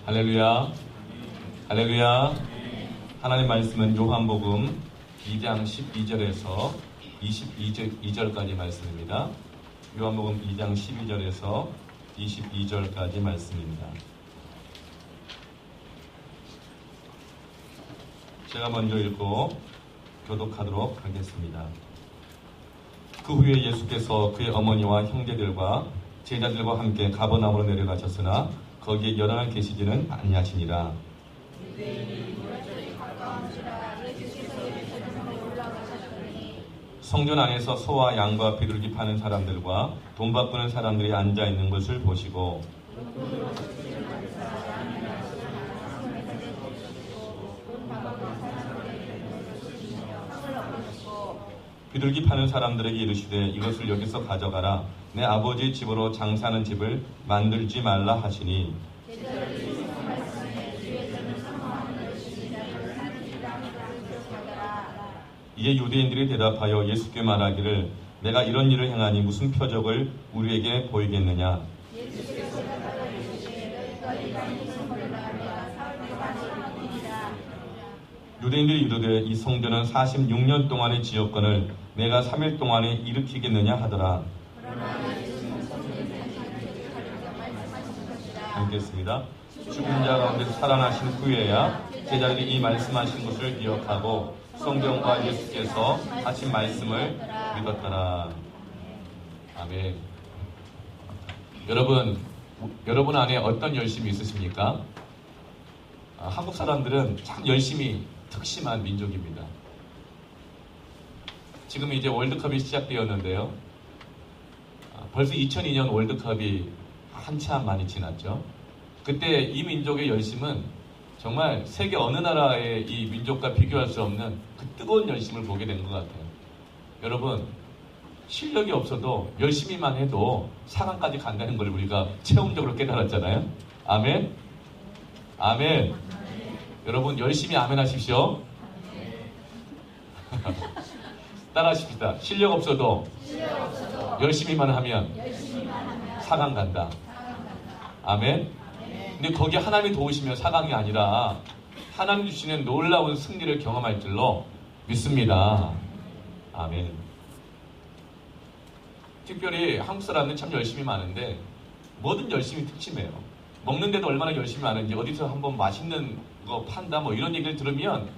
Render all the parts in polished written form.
할렐루야. 할렐루야. 하나님 말씀은 요한복음 2장 12절에서 22절까지 말씀입니다. 요한복음 2장 12절에서 22절까지 말씀입니다. 제가 먼저 읽고 교독하도록 하겠습니다. 그 후에 예수께서 그의 어머니와 형제들과 제자들과 함께 가버나움으로 내려가셨으나 거기에 열왕을 계시지는 아니하시니라. 성전 안에서 소와 양과 비둘기 파는 사람들과 돈 바꾸는 사람들이 앉아 있는 것을 보시고 비둘기 파는 사람들에게 이르시되 이것을 여기서 가져가라. 내 아버지 집으로 장사하는 집을 만들지 말라 하시니 이에 유대인들이 대답하여 예수께 말하기를 내가 이런 일을 행하니 무슨 표적을 우리에게 보이겠느냐. 유대인들이 이르되 이 성전은 46년 동안의 지역권을 내가 3일 동안에 일으키겠느냐 하더라. 읽겠습니다. 죽은 자 가운데서 살아나신 후에야 제자들이 이 말씀하신 것을 기억하고 성경과 예수께서 하신 말씀을 믿었더라. 아멘. 여러분 안에 어떤 열심이 있으십니까? 한국 사람들은 참 열심히 특심한 민족입니다. 지금 이제 월드컵이 시작되었는데요. 벌써 2002년 월드컵이 한참 많이 지났죠. 그때 이 민족의 열심은 정말 세계 어느 나라의 이 민족과 비교할 수 없는 그 뜨거운 열심을 보게 된 것 같아요. 여러분, 실력이 없어도 열심히만 해도 4강까지 간다는 걸 우리가 체험적으로 깨달았잖아요. 아멘? 아멘. 여러분 열심히 아멘 하십시오. 따라 하십시다. 실력 없어도 열심히만 하면 4강 간다. 아멘. 근데 거기에 하나님이 도우시면 4강이 아니라 하나님 주시는 놀라운 승리를 경험할 줄로 믿습니다. 아멘. 특별히 한국 사람들은 참 열심히 많은데 뭐든 열심히 특심해요. 먹는데도 얼마나 열심히 하는지 어디서 한번 맛있는 거 판다 뭐 이런 얘기를 들으면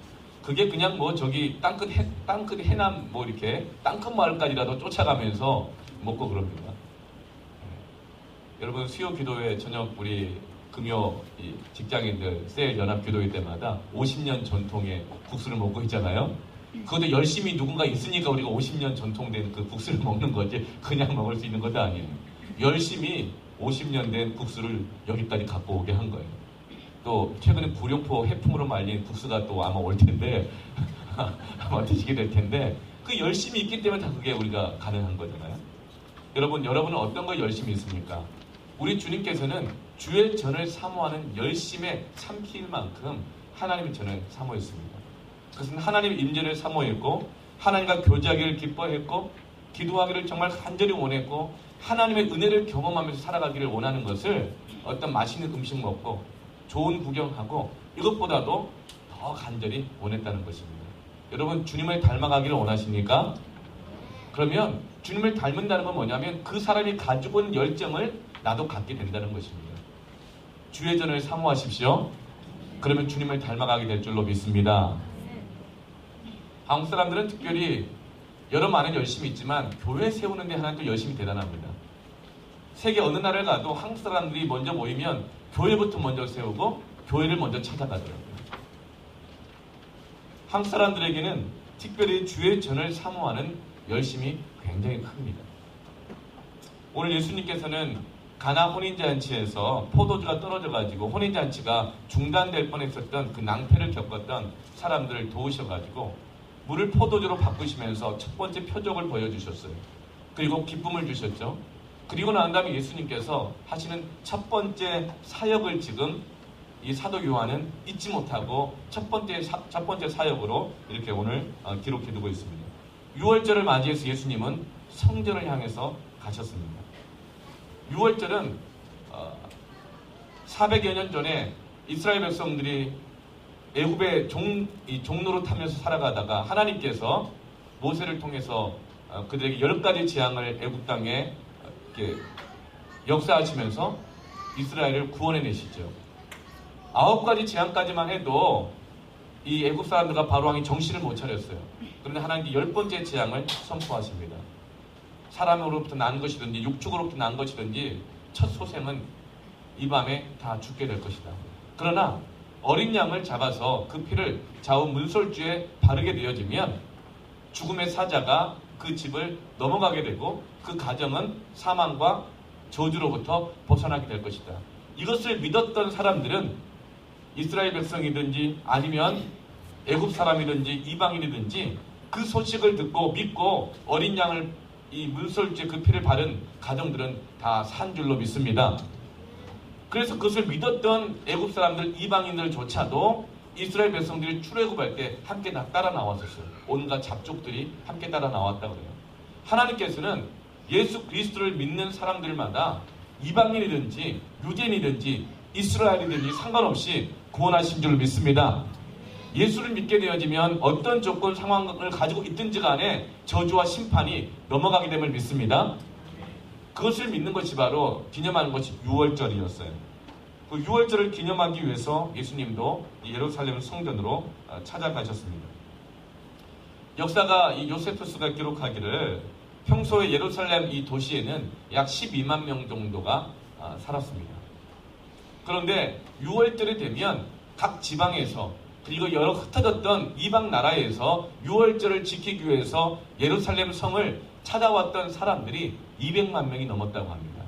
그게 그냥 뭐 저기 땅끝 해남 뭐 이렇게 땅끝 마을까지라도 쫓아가면서 먹고 그럽니다. 여러분 수요 기도회 저녁 우리 금요 직장인들 세일 연합 기도회 때마다 50년 전통의 국수를 먹고 있잖아요. 그것도 열심히 누군가 있으니까 우리가 50년 전통된 그 국수를 먹는 거지 그냥 먹을 수 있는 것도 아니에요. 열심히 50년 된 국수를 여기까지 갖고 오게 한 거예요. 또 최근에 구룡포 해풍으로 말린 국수가 또 아마 올 텐데 아마 드시게 될 텐데 그 열심히 있기 때문에 다 그게 우리가 가능한 거잖아요. 여러분은 어떤 거 열심히 있습니까? 우리 주님께서는 주의 전을 사모하는 열심에 삼킬 만큼 하나님의 전을 사모했습니다. 그것은 하나님의 임재를 사모했고 하나님과 교제하기를 기뻐했고 기도하기를 정말 간절히 원했고 하나님의 은혜를 경험하면서 살아가기를 원하는 것을 어떤 맛있는 음식 먹고 좋은 구경하고 이것보다도 더 간절히 원했다는 것입니다. 여러분 주님을 닮아가기를 원하십니까? 그러면 주님을 닮는다는 건 뭐냐면 그 사람이 가지고 있는 열정을 나도 갖게 된다는 것입니다. 주의 전을 사모하십시오. 그러면 주님을 닮아가게 될 줄로 믿습니다. 한국 사람들은 특별히 여러 많은 열심이 있지만 교회 세우는 데 하나는 또 열심히 대단합니다. 세계 어느 나라를 가도 한국 사람들이 먼저 모이면 교회부터 먼저 세우고 교회를 먼저 찾아가더라고요. 한국 사람들에게는 특별히 주의 전을 사모하는 열심이 굉장히 큽니다. 오늘 예수님께서는 가나 혼인잔치에서 포도주가 떨어져가지고 혼인잔치가 중단될 뻔했었던 그 낭패를 겪었던 사람들을 도우셔가지고 물을 포도주로 바꾸시면서 첫 번째 표적을 보여주셨어요. 그리고 기쁨을 주셨죠. 그리고 난 다음에 예수님께서 하시는 첫 번째 사역을 지금 이 사도 요한은 잊지 못하고 첫 번째 사역으로 이렇게 오늘 기록해두고 있습니다. 6월절을 맞이해서 예수님은 성전을 향해서 가셨습니다. 6월절은 400여 년 전에 이스라엘 백성들이 애굽의 종로로 타면서 살아가다가 하나님께서 모세를 통해서 그들에게 10가지 재앙을 애굽 땅에 이렇게 역사하시면서 이스라엘을 구원해 내시죠. 9가지 재앙까지만 해도 이 애굽 사람들과 바로 왕이 정신을 못 차렸어요. 그런데 하나님께 10번째 재앙을 선포하십니다. 사람으로부터 난 것이든지 육축으로부터 난 것이든지 첫 소생은 이 밤에 다 죽게 될 것이다. 그러나 어린 양을 잡아서 그 피를 좌우 문설주에 바르게 되어지면 죽음의 사자가 그 집을 넘어가게 되고 그 가정은 사망과 저주로부터 벗어나게 될 것이다. 이것을 믿었던 사람들은 이스라엘 백성이든지 아니면 애굽 사람이든지 이방인이든지 그 소식을 듣고 믿고 어린 양을 이 문설주에 그 피를 바른 가정들은 다 산 줄로 믿습니다. 그래서 그것을 믿었던 애굽 사람들 이방인들조차도 이스라엘 백성들이 출애굽할 때 함께 따라 나왔었어요. 온갖 잡족들이 함께 따라 나왔다고 그래요. 하나님께서는 예수 그리스도를 믿는 사람들마다 이방인이든지 유대인이든지 이스라엘이든지 상관없이 구원하신 줄 믿습니다. 예수를 믿게 되어지면 어떤 조건 상황을 가지고 있든지 간에 저주와 심판이 넘어가게 됨을 믿습니다. 그것을 믿는 것이 바로 기념하는 것이 유월절이었어요. 그 유월절을 기념하기 위해서 예수님도 예루살렘 성전으로 찾아가셨습니다. 역사가 이 요세푸스가 기록하기를 평소에 예루살렘 이 도시에는 약 12만 명 정도가 살았습니다. 그런데 유월절이 되면 각 지방에서 그리고 여러 흩어졌던 이방 나라에서 유월절을 지키기 위해서 예루살렘 성을 찾아왔던 사람들이 200만 명이 넘었다고 합니다.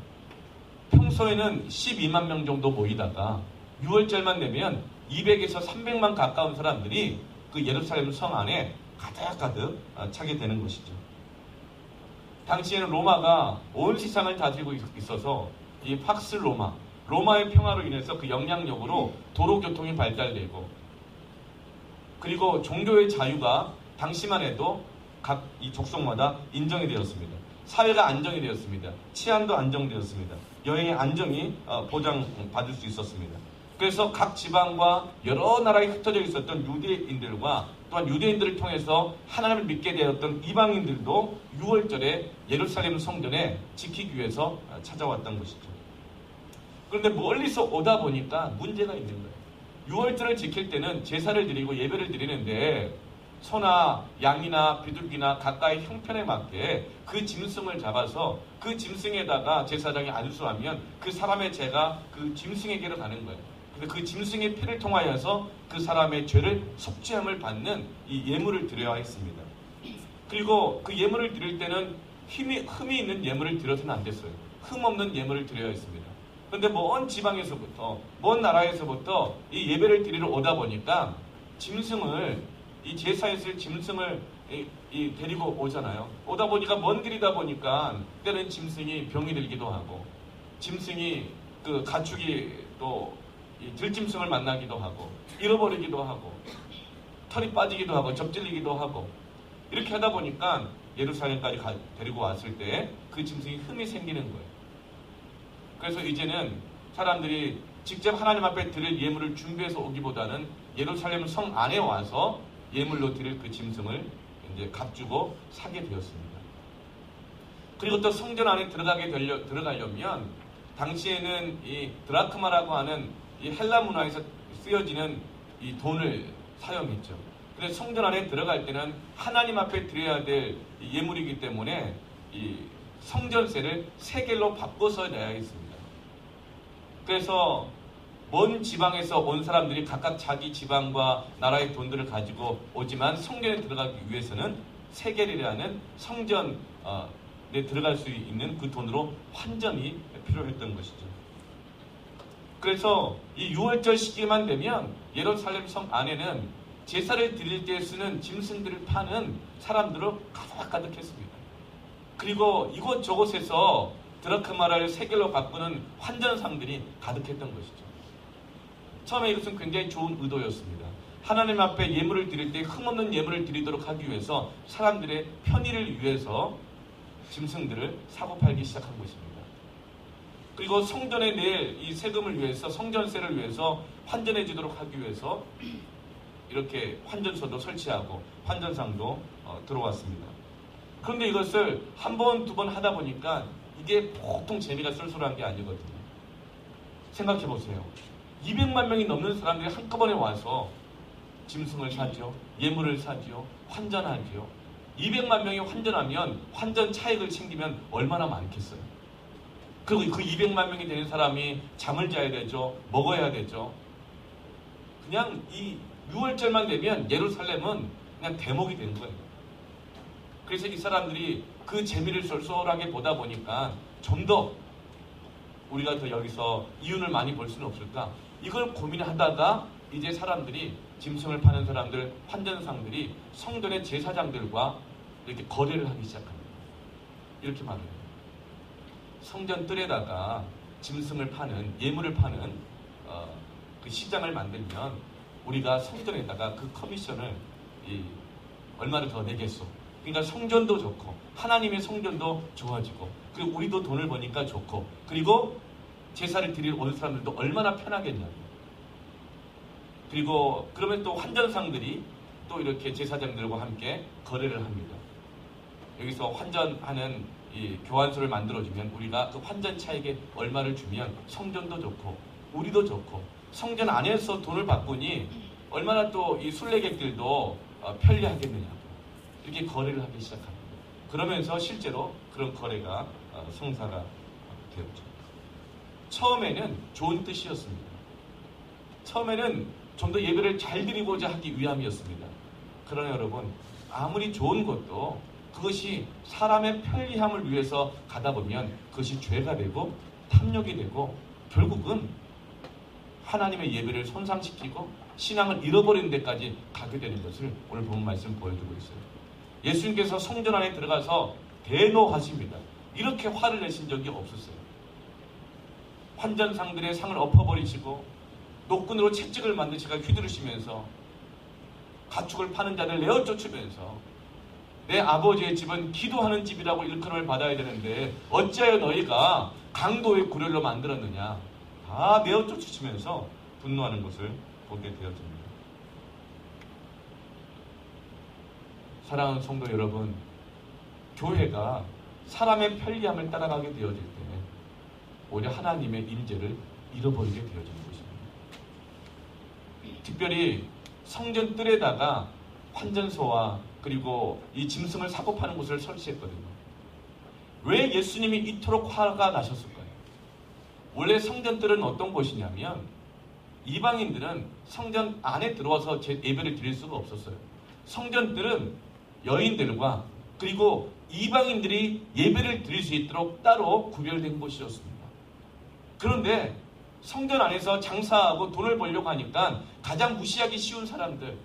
평소에는 12만 명 정도 모이다가 6월절만 되면 200에서 300만 가까운 사람들이 그 예루살렘 성 안에 가득가득 차게 되는 것이죠. 당시에는 로마가 온 세상을 다스리고 있어서 이 팍스 로마의 평화로 인해서 그 영향력으로 도로교통이 발달되고 그리고 종교의 자유가 당시만 해도 각 이 족속마다 인정이 되었습니다. 사회가 안정이 되었습니다. 치안도 안정되었습니다. 여행의 안정이 보장받을 수 있었습니다. 그래서 각 지방과 여러 나라에 흩어져 있었던 유대인들과 또한 유대인들을 통해서 하나님을 믿게 되었던 이방인들도 6월절에 예루살렘 성전에 지키기 위해서 찾아왔던 것이죠. 그런데 멀리서 오다 보니까 문제가 있는 거예요. 6월절을 지킬 때는 제사를 드리고 예배를 드리는데 소나 양이나 비둘기나 각각의 형편에 맞게 그 짐승을 잡아서 그 짐승에다가 제사장이 안수하면 그 사람의 죄가 그 짐승에게로 가는 거예요. 근데 그 짐승의 피를 통하여서 그 사람의 죄를 속죄함을 받는 이 예물을 드려야 했습니다. 그리고 그 예물을 드릴 때는 흠이 있는 예물을 드려서는 안 됐어요. 흠 없는 예물을 드려야 했습니다. 그런데 먼 지방에서부터 먼 나라에서부터 이 예배를 드리러 오다 보니까 이 제사에 쓸 짐승을 데리고 오잖아요. 오다 보니까 먼 길이다 보니까 때는 짐승이 병이 들기도 하고 짐승이 그 가축이 또 들짐승을 만나기도 하고 잃어버리기도 하고 털이 빠지기도 하고 접질리기도 하고 이렇게 하다 보니까 예루살렘까지 데리고 왔을 때 그 짐승이 흠이 생기는 거예요. 그래서 이제는 사람들이 직접 하나님 앞에 드릴 예물을 준비해서 오기보다는 예루살렘 성 안에 와서 예물로 드릴 그 짐승을 이제 값주고 사게 되었습니다. 그리고 또 성전 안에 들어가려면 당시에는 이 드라크마라고 하는 이 헬라 문화에서 쓰여지는 이 돈을 사용했죠. 그래서 성전 안에 들어갈 때는 하나님 앞에 드려야 될 예물이기 때문에 이 성전세를 세겔로 바꿔서 내야 했습니다. 그래서 먼 지방에서 온 사람들이 각각 자기 지방과 나라의 돈들을 가지고 오지만 성전에 들어가기 위해서는 세겔이라는 성전에 들어갈 수 있는 그 돈으로 환전이 필요했던 것이죠. 그래서 이 6월절 시기만 되면 예루살렘 성 안에는 제사를 드릴 때 쓰는 짐승들을 파는 사람들로 가득가득했습니다. 그리고 이곳저곳에서 드라크마를 세겔로 바꾸는 환전상들이 가득했던 것이죠. 처음에 이것은 굉장히 좋은 의도였습니다. 하나님 앞에 예물을 드릴 때 흠없는 예물을 드리도록 하기 위해서 사람들의 편의를 위해서 짐승들을 사고 팔기 시작한 것입니다. 그리고 성전에 낼 이 세금을 위해서, 성전세를 위해서 환전해지도록 하기 위해서 이렇게 환전소도 설치하고 환전상도 들어왔습니다. 그런데 이것을 한 번, 두 번 하다 보니까 이게 보통 재미가 쏠쏠한 게 아니거든요. 생각해 보세요. 200만 명이 넘는 사람들이 한꺼번에 와서 짐승을 사죠. 예물을 사죠. 환전하죠. 200만 명이 환전하면 환전 차익을 챙기면 얼마나 많겠어요. 그리고 그 200만 명이 되는 사람이 잠을 자야 되죠. 먹어야 되죠. 그냥 이 6월절만 되면 예루살렘은 그냥 대목이 된 거예요. 그래서 이 사람들이 그 재미를 쏠쏠하게 보다 보니까 좀 더 우리가 더 여기서 이윤을 많이 볼 수는 없을까? 이걸 고민하다가 이제 사람들이, 짐승을 파는 사람들, 환전상들이 성전의 제사장들과 이렇게 거래를 하기 시작합니다. 이렇게 말해요. 성전 뜰에다가 짐승을 파는, 예물을 파는 그 시장을 만들면 우리가 성전에다가 그 커미션을 얼마를 더 내겠소. 그러니까 성전도 좋고 하나님의 성전도 좋아지고 그리고 우리도 돈을 버니까 좋고 그리고 제사를 드리러 오는 사람들도 얼마나 편하겠냐고. 그리고 그러면 또 환전상들이 또 이렇게 제사장들과 함께 거래를 합니다. 여기서 환전하는 이 교환소를 만들어주면 우리가 그 환전 차익에 얼마를 주면 성전도 좋고 우리도 좋고 성전 안에서 돈을 바꾸니 얼마나 또 이 순례객들도 편리하겠느냐고. 이렇게 거래를 하기 시작합니다. 그러면서 실제로 그런 거래가 성사가 되었죠. 처음에는 좋은 뜻이었습니다. 처음에는 좀 더 예배를 잘 드리고자 하기 위함이었습니다. 그러나 여러분, 아무리 좋은 것도 그것이 사람의 편리함을 위해서 가다 보면 그것이 죄가 되고 탐욕이 되고 결국은 하나님의 예배를 손상시키고 신앙을 잃어버리는 데까지 가게 되는 것을 오늘 본 말씀 보여주고 있어요. 예수님께서 성전 안에 들어가서 대노하십니다. 이렇게 화를 내신 적이 없었어요. 환전상들의 상을 엎어버리시고 노끈으로 채찍을 만드시가 휘두르시면서 가축을 파는 자를 내어 쫓으면서 내 아버지의 집은 기도하는 집이라고 일컬음을 받아야 되는데 어찌하여 너희가 강도의 구렬로 만들었느냐. 다 내어 쫓으시면서 분노하는 것을 보게 되었습니다. 사랑하는 성도 여러분, 교회가 사람의 편리함을 따라가게 되어질 때 오히려 하나님의 임재를 잃어버리게 되어지는 것입니다. 특별히 성전 뜰에다가 환전소와 그리고 이 짐승을 사고 파는 곳을 설치했거든요. 왜 예수님이 이토록 화가 나셨을까요? 원래 성전 뜰은 어떤 곳이냐면 이방인들은 성전 안에 들어와서 예배를 드릴 수가 없었어요. 성전 뜰은 여인들과 그리고 이방인들이 예배를 드릴 수 있도록 따로 구별된 곳이었습니다. 그런데 성전 안에서 장사하고 돈을 벌려고 하니까 가장 무시하기 쉬운 사람들,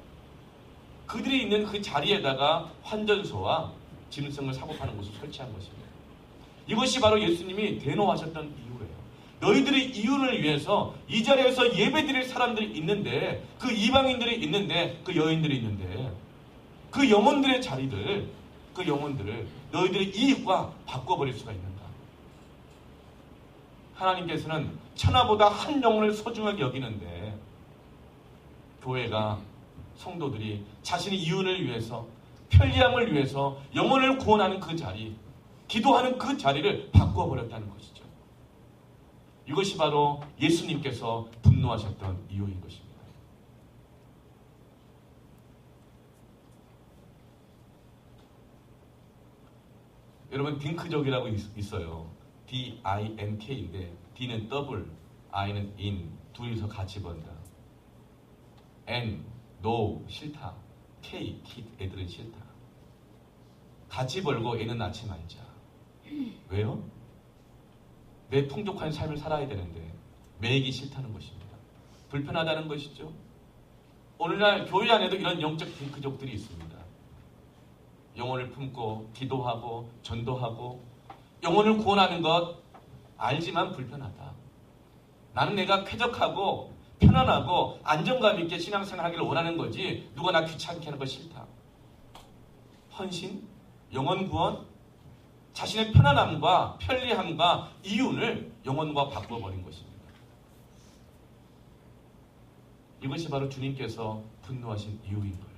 그들이 있는 그 자리에다가 환전소와 짐승을 사고 파는 곳을 설치한 것입니다. 이것이 바로 예수님이 대노하셨던 이유예요. 너희들의 이윤을 위해서 이 자리에서 예배드릴 사람들이 있는데, 그 이방인들이 있는데, 그 여인들이 있는데, 그 영혼들의 자리들, 그 영혼들을 너희들의 이익과 바꿔버릴 수가 있는가? 하나님께서는 천하보다 한 영혼을 소중하게 여기는데 교회가, 성도들이 자신의 이윤을 위해서, 편리함을 위해서 영혼을 구원하는 그 자리, 기도하는 그 자리를 바꿔버렸다는 것이죠. 이것이 바로 예수님께서 분노하셨던 이유인 것입니다. 여러분, 딩크족이라고 있어요. D-I-N-K인데 D는 더블, I는 in, 둘이서 같이 번다. N, no, 싫다. K, 애들은 싫다. 같이 벌고 애는 낳지 말자. 왜요? 내 풍족한 삶을 살아야 되는데 매이기 싫다는 것입니다. 불편하다는 것이죠. 오늘날 교회 안에도 이런 영적 딩크족들이 있습니다. 영혼을 품고 기도하고 전도하고 영혼을 구원하는 것 알지만 불편하다. 나는 내가 쾌적하고 편안하고 안정감 있게 신앙생활하기를 원하는 거지 누가 나 귀찮게 하는 거 싫다. 헌신? 영혼 구원? 자신의 편안함과 편리함과 이윤을 영혼과 바꿔버린 것입니다. 이것이 바로 주님께서 분노하신 이유인 거예요.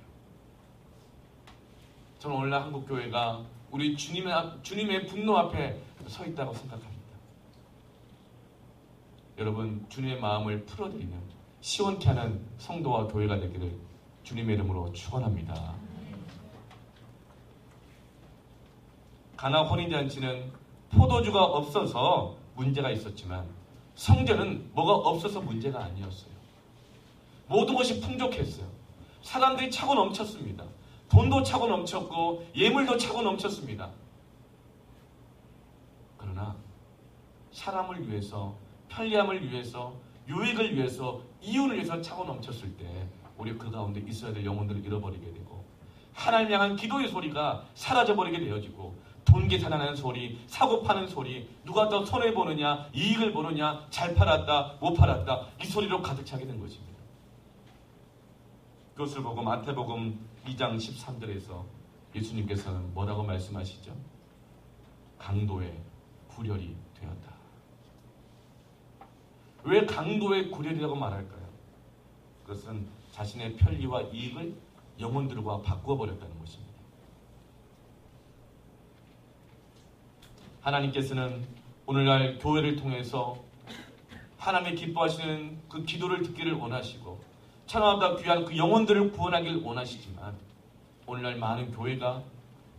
저는 오늘날 한국교회가 우리 주님의 분노 앞에 서 있다고 생각합니다. 여러분, 주님의 마음을 풀어드리는 시원케 하는 성도와 교회가 되기를 주님의 이름으로 축원합니다. 가나 혼인잔치는 포도주가 없어서 문제가 있었지만 성전은 뭐가 없어서 문제가 아니었어요. 모든 것이 풍족했어요. 사람들이 차고 넘쳤습니다. 돈도 차고 넘쳤고 예물도 차고 넘쳤습니다. 그러나 사람을 위해서, 편리함을 위해서, 유익을 위해서, 이윤을 위해서 차고 넘쳤을 때 우리 그 가운데 있어야 될 영혼들을 잃어버리게 되고 하나님 향한 기도의 소리가 사라져버리게 되어지고 돈 계산하는 소리, 사고 파는 소리, 누가 더 손해보느냐, 이익을 보느냐, 잘 팔았다, 못 팔았다, 이 소리로 가득 차게 된 것입니다. 그것을 보고 마태복음 2장 13절에서 예수님께서는 뭐라고 말씀하시죠? 강도의 구렬이 되었다. 왜 강도의 구렬이라고 말할까요? 그것은 자신의 편리와 이익을 영혼들과 바꾸어버렸다는 것입니다. 하나님께서는 오늘날 교회를 통해서 하나님의 기뻐하시는 그 기도를 듣기를 원하시고 천하보다 귀한 그 영혼들을 구원하길 원하시지만 오늘날 많은 교회가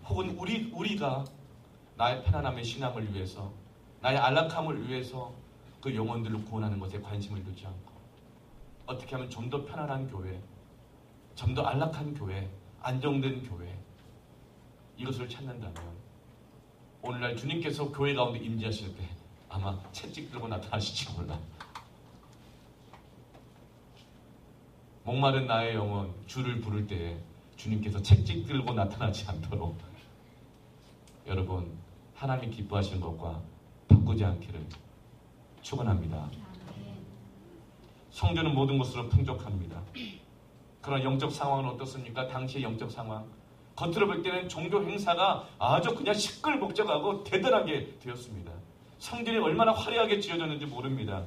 혹은 우리가 나의 편안함의 신앙을 위해서, 나의 안락함을 위해서 그 영혼들을 구원하는 것에 관심을 두지 않고 어떻게 하면 좀 더 편안한 교회, 좀 더 안락한 교회, 안정된 교회, 이것을 찾는다면 오늘날 주님께서 교회 가운데 임재하실 때 아마 채찍 들고 나타나실지 몰라. 목마른 나의 영혼 주를 부를 때에 주님께서 채찍 들고 나타나지 않도록 여러분 하나님이 기뻐하시는 것과 바꾸지 않기를 축원합니다. 성전은 모든 것으로 풍족합니다. 그러나 영적 상황은 어떻습니까? 당시의 영적 상황, 겉으로 볼 때는 종교 행사가 아주 그냥 시끌벅적하고 대단하게 되었습니다. 성전이 얼마나 화려하게 지어졌는지 모릅니다.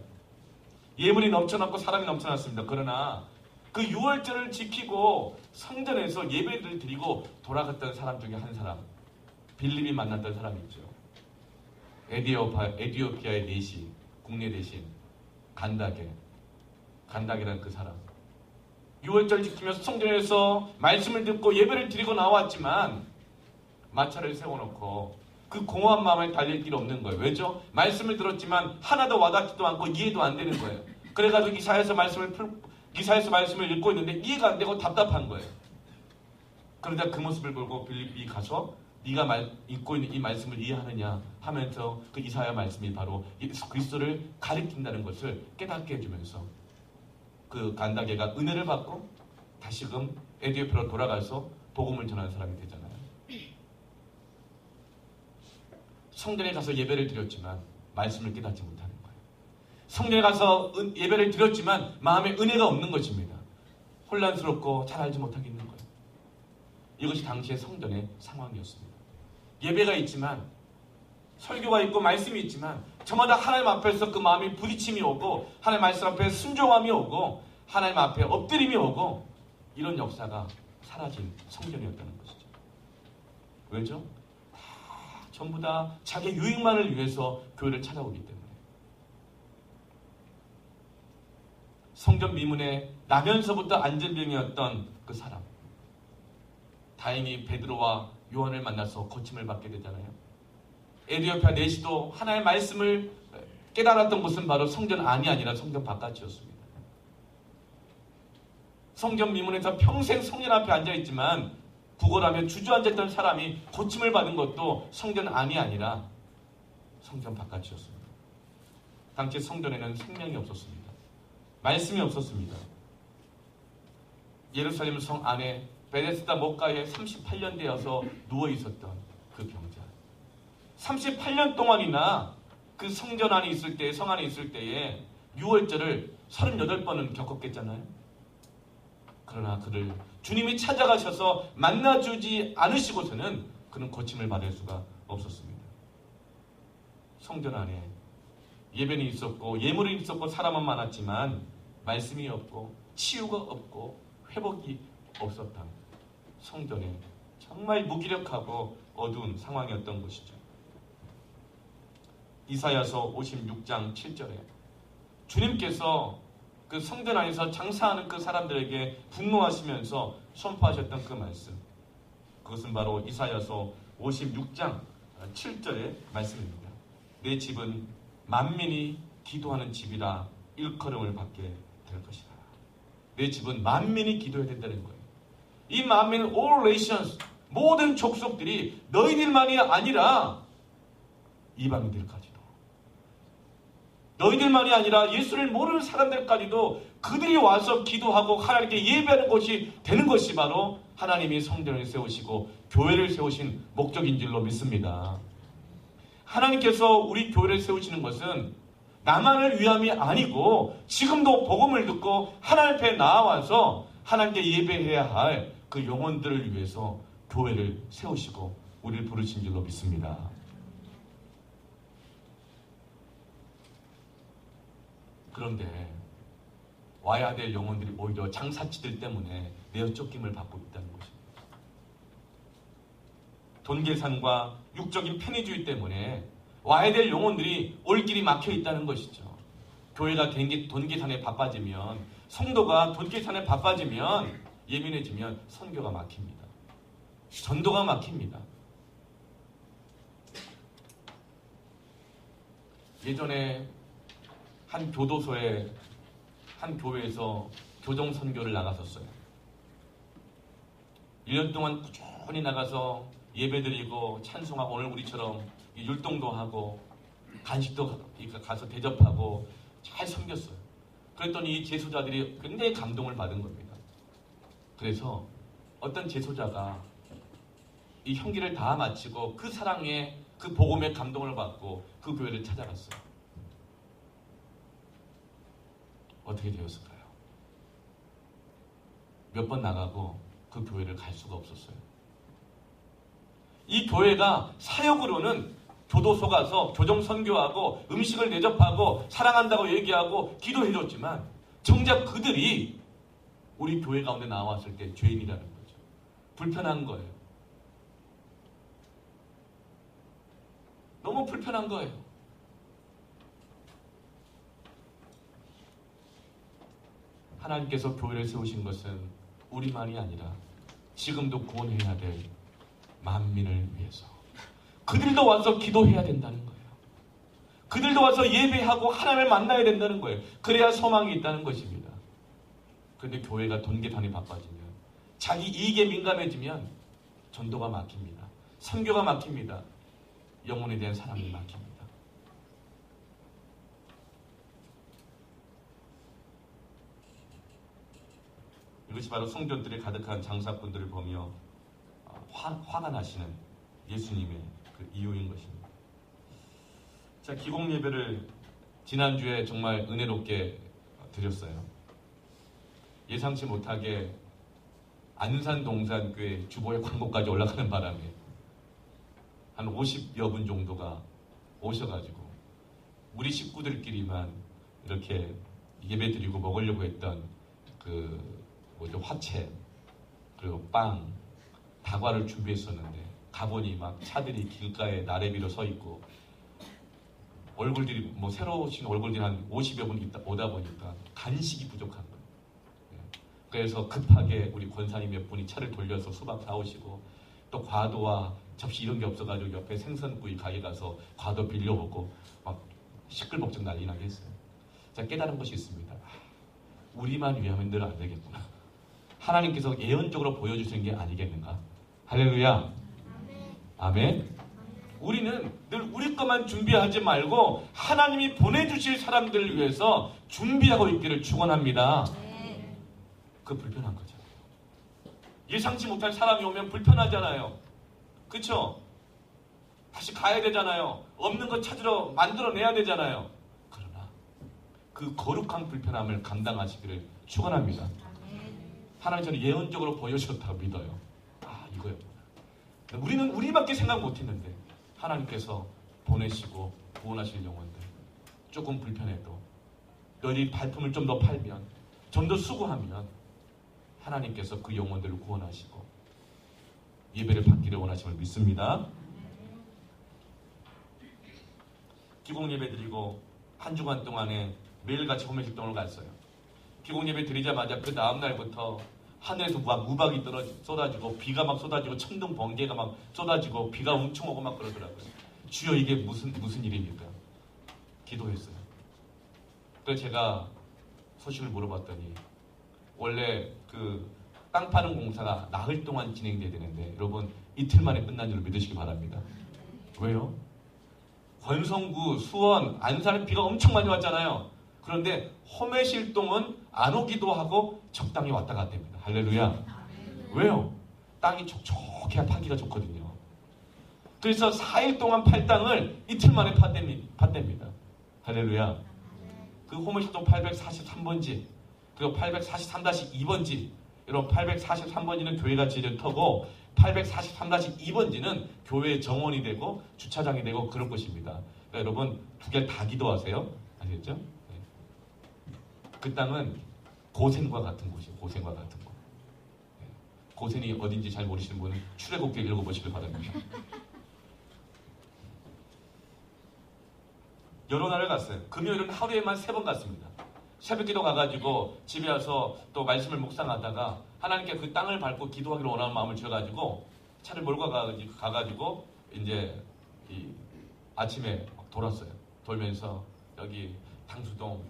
예물이 넘쳐났고 사람이 넘쳐났습니다. 그러나 그 유월절을 지키고 성전에서 예배를 드리고 돌아갔던 사람 중에 한 사람, 빌립이 만났던 사람이 있죠. 에티오피아의 내시, 국내 대신 간다게라는 그 사람. 유월절 지키면서 성전에서 말씀을 듣고 예배를 드리고 나왔지만 마차를 세워놓고 그 공허한 마음에 달릴 길 없는 거예요. 왜죠? 말씀을 들었지만 하나도 와닿지도 않고 이해도 안 되는 거예요. 그래가지고 이사야서 말씀을 읽고 있는데 이해가 안 되고 답답한 거예요. 그러다 그 모습을 보고 빌립이 가서 네가 읽고 있는 이 말씀을 이해하느냐 하면서 그 이사야 말씀이 바로 예수 그리스도를 가리킨다는 것을 깨닫게 해주면서 그 간다게가 은혜를 받고 다시금 에티오피아로 돌아가서 복음을 전하는 사람이 되잖아요. 성전에 가서 예배를 드렸지만 말씀을 깨닫지 못하는 거예요. 성전에 가서 예배를 드렸지만 마음에 은혜가 없는 것입니다. 혼란스럽고 잘 알지 못하겠는 거예요. 이것이 당시의 성전의 상황이었습니다. 예배가 있지만 설교가 있고 말씀이 있지만 저마다 하나님 앞에서 그 마음이 부딪힘이 오고 하나님 말씀 앞에 순종함이 오고 하나님 앞에 엎드림이 오고 이런 역사가 사라진 성전이었다는 것이죠. 왜죠? 전부 다 자기 유익만을 위해서 교회를 찾아오기 때문에. 성전 미문에 나면서부터 안전병이었던 그 사람, 다행히 베드로와 요한을 만나서 고침을 받게 되잖아요. 에티오피아 내시도 하나님의 말씀을 깨달았던 곳은 바로 성전 안이 아니라 성전 바깥이었습니다. 성전 미문에서 평생 성전 앞에 앉아있지만 구걸하며 주저앉았던 사람이 고침을 받은 것도 성전 안이 아니라 성전 바깥이었습니다. 당시 성전에는 생명이 없었습니다. 말씀이 없었습니다. 예루살렘 성 안에 베데스다 목가에 38년 되어서 누워있었던 그 병자, 38년 동안이나 그 성전 안에 있을 때, 성 안에 있을 때에 유월절을 38번은 겪었겠잖아요. 그러나 그를 주님이 찾아가셔서 만나주지 않으시고서는 그는 고침을 받을 수가 없었습니다. 성전 안에 예배는 있었고 예물은 있었고 사람은 많았지만 말씀이 없고 치유가 없고 회복이 없었던 성전에 정말 무기력하고 어두운 상황이었던 것이죠. 이사야서 56장 7절에 주님께서 그 성전 안에서 장사하는 그 사람들에게 분노하시면서 선포하셨던 그 말씀, 그것은 바로 이사야서 56장 7절의 말씀입니다. 내 집은 만민이 기도하는 집이라 일컬음을 받게 될 것이다. 내 집은 만민이 기도해야 된다는 거예요. 이 만민은 all nations, 모든 족속들이 너희들만이 아니라 이방인들까지도, 너희들만이 아니라 예수를 모르는 사람들까지도 그들이 와서 기도하고 하나님께 예배하는 것이 되는 것이 바로 하나님이 성전을 세우시고 교회를 세우신 목적인 줄로 믿습니다. 하나님께서 우리 교회를 세우시는 것은 나만을 위함이 아니고 지금도 복음을 듣고 하나님 앞에 나와서 하나님께 예배해야 할 그 영혼들을 위해서 교회를 세우시고 우리를 부르신 줄로 믿습니다. 그런데 와야 될 영혼들이 오히려 장사치들 때문에 내어 쫓김을 받고 있다는 것입니다. 돈 계산과 육적인 편의주의 때문에 와야 될 영혼들이 올 길이 막혀 있다는 것이죠. 교회가 돈 계산에 바빠지면, 성도가 돈 계산에 바빠지면, 예민해지면 선교가 막힙니다. 전도가 막힙니다. 예전에 한 교도소에 한 교회에서 교정 선교를 나갔었어요. 1년 동안 꾸준히 나가서 예배드리고 찬송하고 오늘 우리처럼 율동도 하고 간식도 가서 대접하고 잘 섬겼어요. 그랬더니 이 제소자들이 굉장히 감동을 받은 겁니다. 그래서 어떤 제소자가 이 형기를 다 마치고 그 사랑에, 그 복음에 감동을 받고 그 교회를 찾아갔어요. 어떻게 되었을까요? 몇 번 나가고 그 교회를 갈 수가 없었어요. 이 교회가 사역으로는 교도소 가서 교정 선교하고 음식을 대접하고 사랑한다고 얘기하고 기도해줬지만 정작 그들이 우리 교회 가운데 나왔을 때 죄인이라는 거죠. 불편한 거예요. 너무 불편한 거예요. 하나님께서 교회를 세우신 것은 우리만이 아니라 지금도 구원해야 될 만민을 위해서, 그들도 와서 기도해야 된다는 거예요. 그들도 와서 예배하고 하나님을 만나야 된다는 거예요. 그래야 소망이 있다는 것입니다. 그런데 교회가 돈 계산이 바빠지면, 자기 이익에 민감해지면 전도가 막힙니다. 선교가 막힙니다. 영혼에 대한 사랑이 막힙니다. 이것이 바로 성전들에 가득한 장사꾼들을 보며 화가 나시는 예수님의 그 이유인 것입니다. 자, 기공 예배를 지난주에 정말 은혜롭게 드렸어요. 예상치 못하게 안산 동산교회 주보의 광고까지 올라가는 바람에 한 50여 분 정도가 오셔가지고 우리 식구들끼리만 이렇게 예배 드리고 먹으려고 했던 화채, 그리고 빵, 다과를 준비했었는데 가보니 막 차들이 길가에 나래비로 서 있고 얼굴들이 새로 오신 얼굴들이 한 50여 분 오다 보니까 간식이 부족한 거예요. 그래서 급하게 우리 권사님 몇 분이 차를 돌려서 수박 사오시고 또 과도와 접시 이런 게 없어가지고 옆에 생선구이 가게 가서 과도 빌려먹고 막 시끌벅적 난리 나게 했어요. 자, 깨달은 것이 있습니다. 우리만 위하면 늘 안 되겠구나. 하나님께서 예언적으로 보여주시는 게 아니겠는가? 할렐루야. 아멘. 우리는 늘 우리 것만 준비하지 말고 하나님이 보내주실 사람들을 위해서 준비하고 있기를 축원합니다. 그 불편한 거잖아요. 예상치 못할 사람이 오면 불편하잖아요. 그쵸? 다시 가야 되잖아요. 없는 거 찾으러 만들어내야 되잖아요. 그러나 그 거룩한 불편함을 감당하시기를 축원합니다. 하나님 저는 예언적으로 보여주셨다고 믿어요. 이거였구나. 우리는 우리밖에 생각 못했는데 하나님께서 보내시고 구원하실 영혼들, 조금 불편해도 너희 발품을 좀 더 팔면, 좀 더 수고하면 하나님께서 그 영혼들을 구원하시고 예배를 받기를 원하심을 믿습니다. 기공 예배 드리고 한 주간 동안에 매일같이 호매식동을 갔어요. 기공 예배 드리자마자 그 다음 날부터 하늘에서 막 우박이 쏟아지고 비가 막 쏟아지고 천둥 번개가 막 쏟아지고 비가 엄청 오고 막 그러더라고요. 주여 이게 무슨 일입니까? 기도했어요. 그래서 제가 소식을 물어봤더니 원래 그 땅 파는 공사가 나흘 동안 진행돼야 되는데 여러분 이틀 만에 끝난 줄 믿으시기 바랍니다. 왜요? 권성구, 수원, 안산은 비가 엄청 많이 왔잖아요. 그런데 홈의실동은 안 오기도 하고 적당히 왔다 갔다 합니다. 할렐루야. 왜요? 땅이 촉촉해야 파기가 좋거든요. 그래서 4일 동안 팔 땅을 이틀 만에 팠답니다. 할렐루야. 그 홈의실동 843번지 그리고 843-2번지 여러분 843번지는 교회가 지을 터고 843-2번지는 교회의 정원이 되고 주차장이 되고 그런 것입니다. 그러니까 여러분 두 개 다 기도하세요. 아시겠죠? 네. 그 땅은 고센과 같은 곳이에요. 고센과 같은 곳. 네. 고센이 어딘지 잘 모르시는 분은 출애굽기 읽어보시길 바랍니다. 여러 날을 갔어요. 금요일은 하루에만 3번 갔습니다. 새벽기도 가가지고 집에 와서 또 말씀을 묵상하다가 하나님께 그 땅을 밟고 기도하기를 원하는 마음을 줘가지고 차를 몰고 가가지고 이제 아침에 돌았어요. 돌면서 여기 당수동,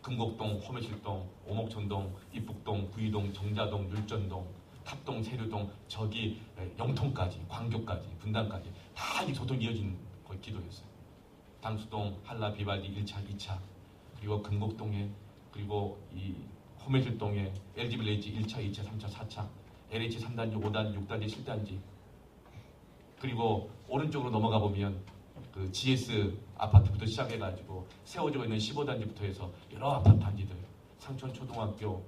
금곡동, 호매실동, 오목천동, 이북동, 구이동, 정자동, 율전동, 탑동, 세류동, 저기 영통까지, 광교까지, 분당까지 다 이 도동 이어진 걸 기도했어요. 당수동, 한라, 비발디 1차, 2차, 그리고 금곡동에, 그리고 이 호매실동에 LG빌레이지 1차, 2차, 3차, 4차, LH 3단지, 5단지, 6단지, 7단지, 그리고 오른쪽으로 넘어가 보면 그 GS 아파트부터 시작해가지고 세워지고 있는 15단지부터 해서 여러 아파트 단지들, 상천초등학교,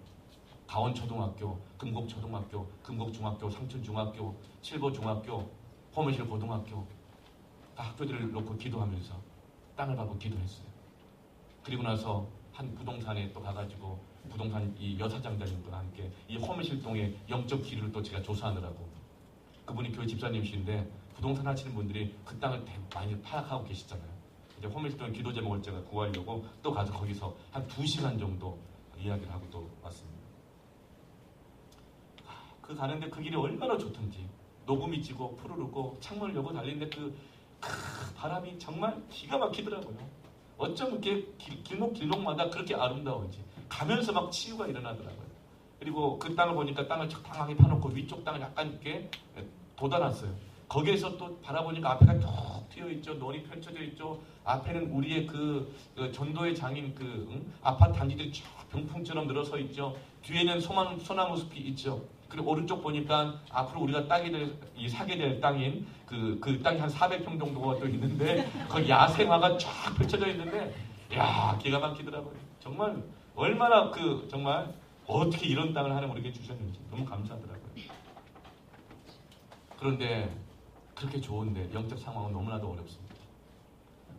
가원초등학교, 금곡초등학교, 금곡중학교, 상천중학교, 칠보중학교, 호매실 고등학교 다 학교들을 놓고 기도하면서 땅을 밟고 기도했어요. 그리고 나서 한 부동산에 또 가가지고 부동산 이 여사장자님과 함께 이 호매실동의 영적 기류를 또 제가 조사하느라고 그분이 교회 집사님이신데 부동산 하시는 분들이 그 땅을 많이 파악하고 계시잖아요. 이제 호매실동 기도 제목을 제가 구하려고 또 가서 거기서 한 2시간 정도 이야기를 하고 또 왔습니다. 그 가는데 그 길이 얼마나 좋던지 녹음이 지고 푸르르고 창문을 열고 달리는데 그 바람이 정말 기가 막히더라고요. 어쩜 이렇게 길목마다 그렇게 아름다운지 가면서 막 치유가 일어나더라고요. 그리고 그 땅을 보니까 땅을 적당하게 파놓고 위쪽 땅을 약간 이렇게 돋아놨어요. 거기에서 또 바라보니까 앞에가 쭉 트여있죠. 논이 펼쳐져 있죠. 앞에는 우리의 그 전도의 장인 아파트 단지들이 쭉 병풍처럼 늘어서 있죠. 뒤에는 소나무 숲이 있죠. 그리고 오른쪽 보니까 앞으로 우리가 사게 될 땅인 그 땅이 한 400평 정도가 또 있는데 거기 야생화가 쫙 펼쳐져 있는데 야 기가 막히더라고요. 정말 얼마나 정말 어떻게 이런 땅을 하나님 우리에게 주셨는지 너무 감사하더라고요. 그런데 그렇게 좋은데 영적 상황은 너무나도 어렵습니다.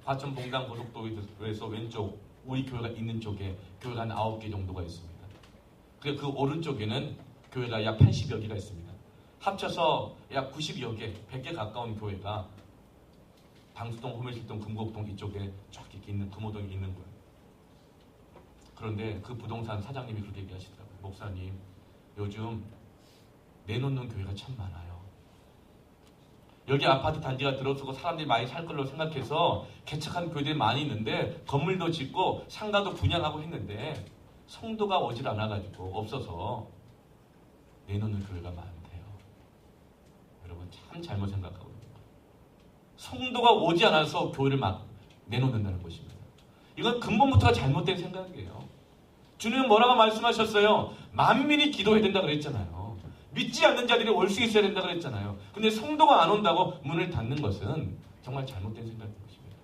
화천 봉당 고속도로에서 왼쪽 우리 교회가 있는 쪽에 교회가 한 9개 정도가 있습니다. 그리고 그 오른쪽에는 교회가 약 80여 개가 있습니다. 합쳐서 약 90여 개, 100개 가까운 교회가 당수동, 호매실동, 금곡동 이쪽에 쫙 이렇게 있는 금호동에 있는 거예요. 그런데 그 부동산 사장님이 그렇게 얘기하시더라고요. 목사님, 요즘 내놓는 교회가 참 많아요. 여기 아파트 단지가 들어서고 사람들이 많이 살 걸로 생각해서 개척한 교회들이 많이 있는데 건물도 짓고 상가도 분양하고 했는데 성도가 오질 않아가지고 없어서 내놓는 교회가 많대요. 여러분 참 잘못 생각하고 있는 거예요. 성도가 오지 않아서 교회를 막 내놓는다는 것입니다. 이건 근본부터가 잘못된 생각이에요. 주님은 뭐라고 말씀하셨어요? 만민이 기도해야 된다 그랬잖아요. 믿지 않는 자들이 올 수 있어야 된다 그랬잖아요. 근데 성도가 안 온다고 문을 닫는 것은 정말 잘못된 생각인 것입니다.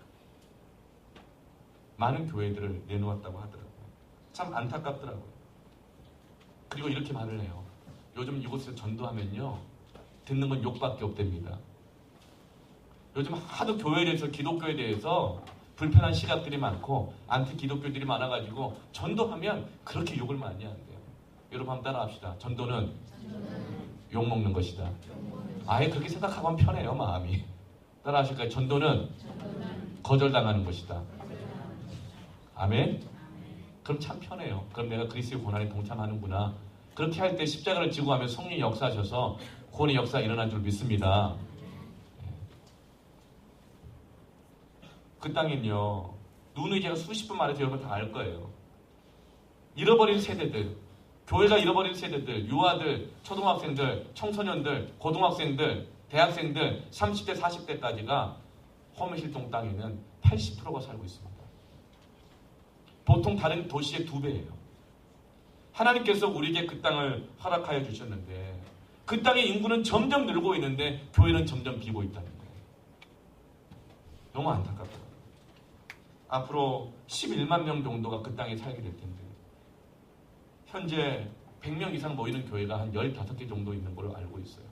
많은 교회들을 내놓았다고 하더라고요. 참 안타깝더라고요. 그리고 이렇게 말을 해요. 요즘 이곳에서 전도하면요 듣는 건 욕밖에 없답니다. 요즘 하도 교회에 대해서 기독교에 대해서 불편한 시각들이 많고 안티 기독교들이 많아가지고 전도하면 그렇게 욕을 많이 한대요. 여러분 한번 따라합시다. 전도는 욕먹는 것이다. 아예 그렇게 생각하면 편해요, 마음이. 따라하실까요? 전도는 거절당하는 것이다. 아멘? 그럼 참 편해요. 그럼 내가 그리스도의 고난에 동참하는구나. 그렇게 할 때 십자가를 지고 하면 성령이 역사하셔서 구원의 역사가 일어난 줄 믿습니다. 그 땅엔요, 누누이 제가 수십 번 말해서 여러분 다 알 거예요. 잃어버린 세대들, 교회가 잃어버린 세대들, 유아들, 초등학생들, 청소년들, 고등학생들, 대학생들, 30대, 40대까지가 호메실동 땅에는 80%가 살고 있습니다. 보통 다른 도시의 2배예요. 하나님께서 우리에게 그 땅을 허락하여 주셨는데 그 땅의 인구는 점점 늘고 있는데 교회는 점점 비고 있다는 거예요. 너무 안타깝다. 앞으로 11만 명 정도가 그 땅에 살게 될 텐데 현재 100명 이상 모이는 교회가 한 15개 정도 있는 걸로 알고 있어요.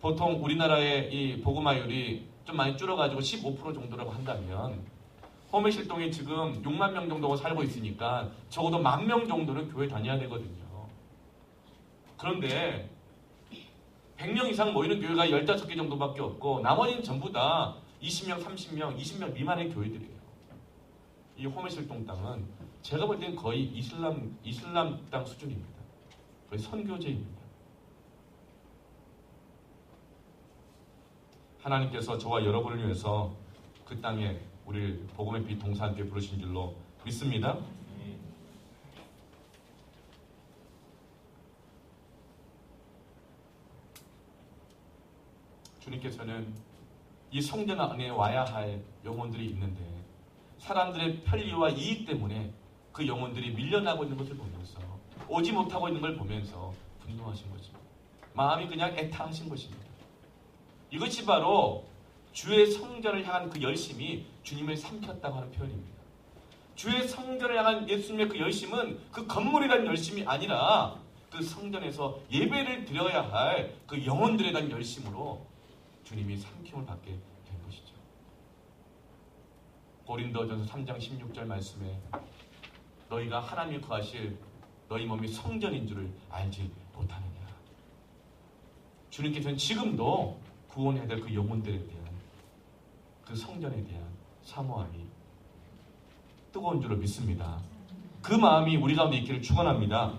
보통 우리나라의 이 복음화율이 좀 많이 줄어가지고 15% 정도라고 한다면 호메실동에 지금 6만 명 정도가 살고 있으니까 적어도 1만 명 정도는 교회 다녀야 되거든요. 그런데 100명 이상 모이는 교회가 15개 정도밖에 없고 나머지는 전부 다 20명, 30명, 20명 미만의 교회들이에요. 이 호메실동 땅은 제가 볼 때는 거의 이슬람 땅 수준입니다. 거의 선교제입니다. 하나님께서 저와 여러분을 위해서 그 땅에 우리 복음의 빛 동산교회 부르신 줄로 믿습니다. 주님께서는 이 성전 안에 와야 할 영혼들이 있는데 사람들의 편리와 이익 때문에 그 영혼들이 밀려나고 있는 것을 보면서 오지 못하고 있는 걸 보면서 분노하신 것입니다. 마음이 그냥 애타하신 것입니다. 이것이 바로 주의 성전을 향한 그 열심이 주님을 삼켰다고 하는 표현입니다. 주의 성전을 향한 예수님의 그 열심은 그 건물이라는 열심이 아니라 그 성전에서 예배를 드려야 할 그 영혼들에 대한 열심으로 주님이 삼킴을 받게 된 것이죠. 고린도전서 3장 16절 말씀에 너희가 하나님이 거하실 너희 몸이 성전인 줄을 알지 못하느냐. 주님께서는 지금도 구원해야 될 그 영혼들에 대한 그 성전에 대한 사모함이 뜨거운 줄로 믿습니다. 그 마음이 우리 가운데 있기를 축원합니다.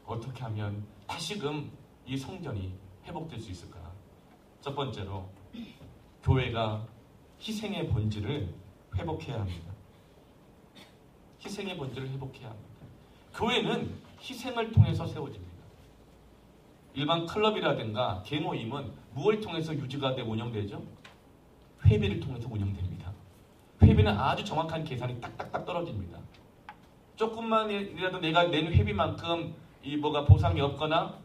어떻게 하면 다시금 이 성전이 회복될 수 있을까? 첫 번째로 교회가 희생의 본질을 회복해야 합니다. 희생의 본질을 회복해야 합니다. 교회는 희생을 통해서 세워집니다. 일반 클럽이라든가 개모임은 무엇을 통해서 유지가 되고 운영되죠? 회비를 통해서 운영됩니다. 회비는 아주 정확한 계산이 딱딱딱 떨어집니다. 조금만이라도 내가 낸 회비만큼 이 뭐가 보상이 없거나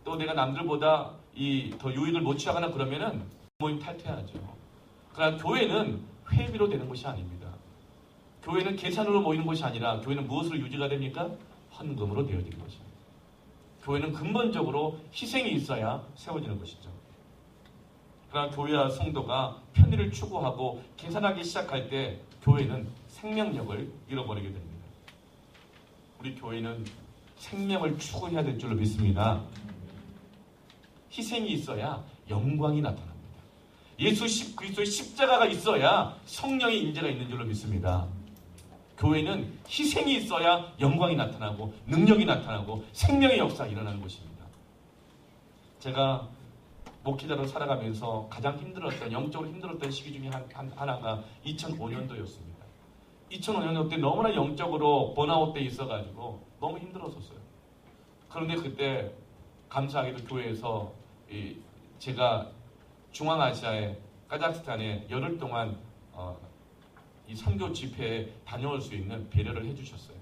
또 내가 남들보다 이 더 유익을 못 취하거나 그러면은 모임 탈퇴하죠. 그러나 교회는 회비로 되는 것이 아닙니다. 교회는 계산으로 모이는 것이 아니라 교회는 무엇으로 유지가 됩니까? 헌금으로 되어지는 것입니다. 교회는 근본적으로 희생이 있어야 세워지는 것이죠. 그러나 교회와 성도가 편의를 추구하고 계산하기 시작할 때 교회는 생명력을 잃어버리게 됩니다. 우리 교회는 생명을 추구해야 될 줄로 믿습니다. 희생이 있어야 영광이 나타납니다. 예수 그리스도의 십자가가 있어야 성령의 임재가 있는 줄로 믿습니다. 교회는 희생이 있어야 영광이 나타나고 능력이 나타나고 생명의 역사가 일어나는 것입니다. 제가 목회자로 살아가면서 가장 힘들었던, 영적으로 힘들었던 시기 중에 하나가 2005년도였습니다. 2005년도 때 너무나 영적으로 번아웃 때 있어가지고 너무 힘들었었어요. 그런데 그때 감사하게도 교회에서 제가 중앙아시아의 카자흐스탄에 열흘 동안 이 선교 집회에 다녀올 수 있는 배려를 해주셨어요.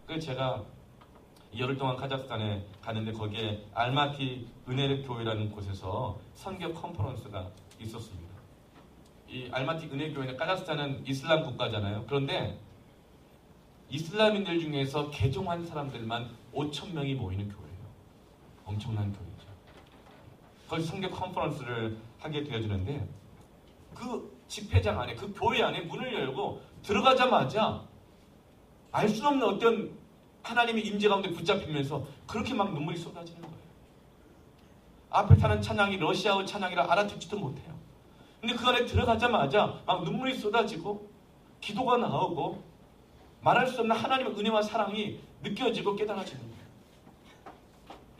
그래서 제가 열흘 동안 카자흐스탄에 갔는데 거기에 알마티 은혜의 교회라는 곳에서 선교 컨퍼런스가 있었습니다. 이 알마티 은혜교회는 카자흐스탄은 이슬람 국가잖아요. 그런데 이슬람인들 중에서 개종한 사람들만 5,000명이 모이는 교회예요. 엄청난 교회죠. 거기서 성경 컨퍼런스를 하게 되어지는데 그 집회장 안에 그 교회 안에 문을 열고 들어가자마자 알 수 없는 어떤 하나님의 임재 가운데 붙잡히면서 그렇게 막 눈물이 쏟아지는 거예요. 앞에 타는 찬양이 러시아어 찬양이라 알아듣지도 못해요. 근데 그 안에 들어가자마자 막 눈물이 쏟아지고 기도가 나오고 말할 수 없는 하나님의 은혜와 사랑이 느껴지고 깨달아지는 거예요.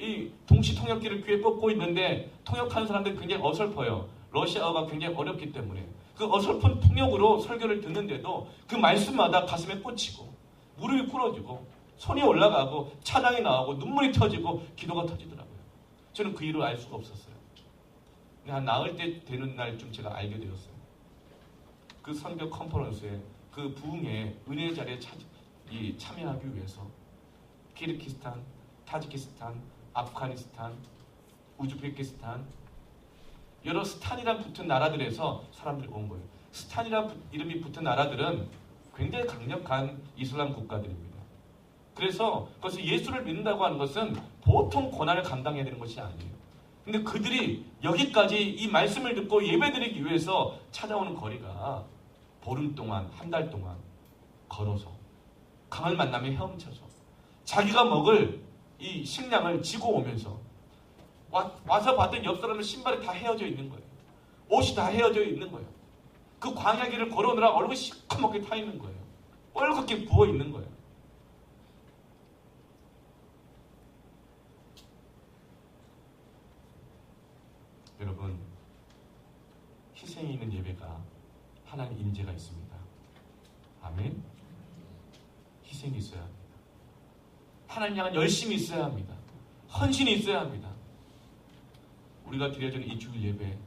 이 동시 통역기를 귀에 꽂고 있는데 통역하는 사람들이 굉장히 어설퍼요. 러시아어가 굉장히 어렵기 때문에 그 어설픈 통역으로 설교를 듣는데도 그 말씀마다 가슴에 꽂히고 무릎이 꿇어지고 손이 올라가고 찬양이 나오고 눈물이 터지고 기도가 터지더라고요. 저는 그 일을 알 수가 없었어요. 근데 한 나흘 때 되는 날쯤 제가 알게 되었어요. 그 선교 컨퍼런스에 그 부흥의 은혜 자리에 참여하기 위해서 키르기스탄, 타지키스탄, 아프가니스탄, 우즈베키스탄 여러 스탄이란 붙은 나라들에서 사람들이 온 거예요. 스탄이란 이름이 붙은 나라들은 굉장히 강력한 이슬람 국가들입니다. 그래서 그것을 예수를 믿는다고 하는 것은 보통 고난을 감당해야 되는 것이 아니에요. 근데 그들이 여기까지 이 말씀을 듣고 예배드리기 위해서 찾아오는 거리가 보름 동안, 한 달 동안 걸어서 강을 만나며 헤엄쳐서 자기가 먹을 이 식량을 지고 오면서 와서 봤던 옆 사람은 신발이 다 헤어져 있는 거예요. 옷이 다 헤어져 있는 거예요. 그 광야길을 걸어오느라 얼굴이 시커멓게 타 있는 거예요. 뻘겋게 부어 있는 거예요. 여러분, 희생이 있는 예배가 하나님 임재가 있습니다. 아멘. 희생이 있어야 합니다. 하나님 향한 열심이 있어야 합니다. 헌신이 있어야 합니다. 우리가 드려지는 이 주일 예배,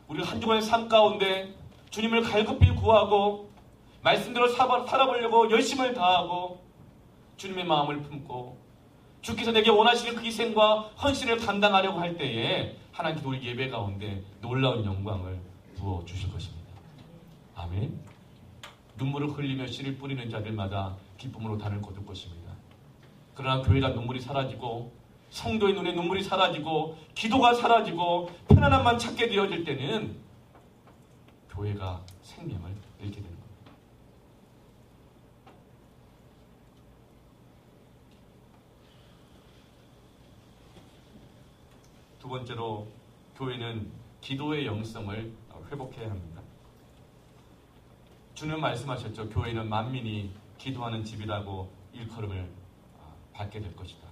우리가 한 주간의 삶 가운데 주님을 갈급히 구하고 말씀대로 살아보려고 열심을 다하고 주님의 마음을 품고 주께서 내게 원하시는 그 희생과 헌신을 감당하려고 할 때에 하나님께서 우리 예배 가운데 놀라운 영광을 부어주실 것입니다. 아멘. 눈물을 흘리며 씨를 뿌리는 자들마다 기쁨으로 단을 거둘 것입니다. 그러나 교회가 눈물이 사라지고 성도의 눈에 눈물이 사라지고 기도가 사라지고 편안함만 찾게 되어질 때는 교회가 생명을 잃게 되는 겁니다. 두 번째로 교회는 기도의 영성을 회복해야 합니다. 주님 말씀하셨죠. 교회는 만민이 기도하는 집이라고 일컬음을 받게 될 것이다.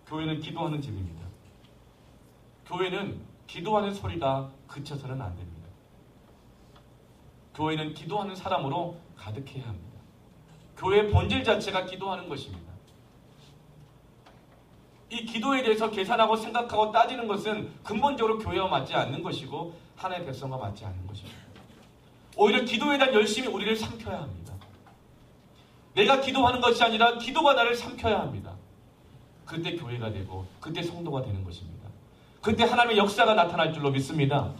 교회는 기도하는 집입니다. 교회는 기도하는 소리가 그쳐서는 안 됩니다. 교회는 기도하는 사람으로 가득해야 합니다. 교회의 본질 자체가 기도하는 것입니다. 이 기도에 대해서 계산하고 생각하고 따지는 것은 근본적으로 교회와 맞지 않는 것이고 하나님의 백성과 맞지 않는 것입니다. 오히려 기도에 대한 열심이 우리를 삼켜야 합니다. 내가 기도하는 것이 아니라 기도가 나를 삼켜야 합니다. 그때 교회가 되고 그때 성도가 되는 것입니다. 그때 하나님의 역사가 나타날 줄로 믿습니다.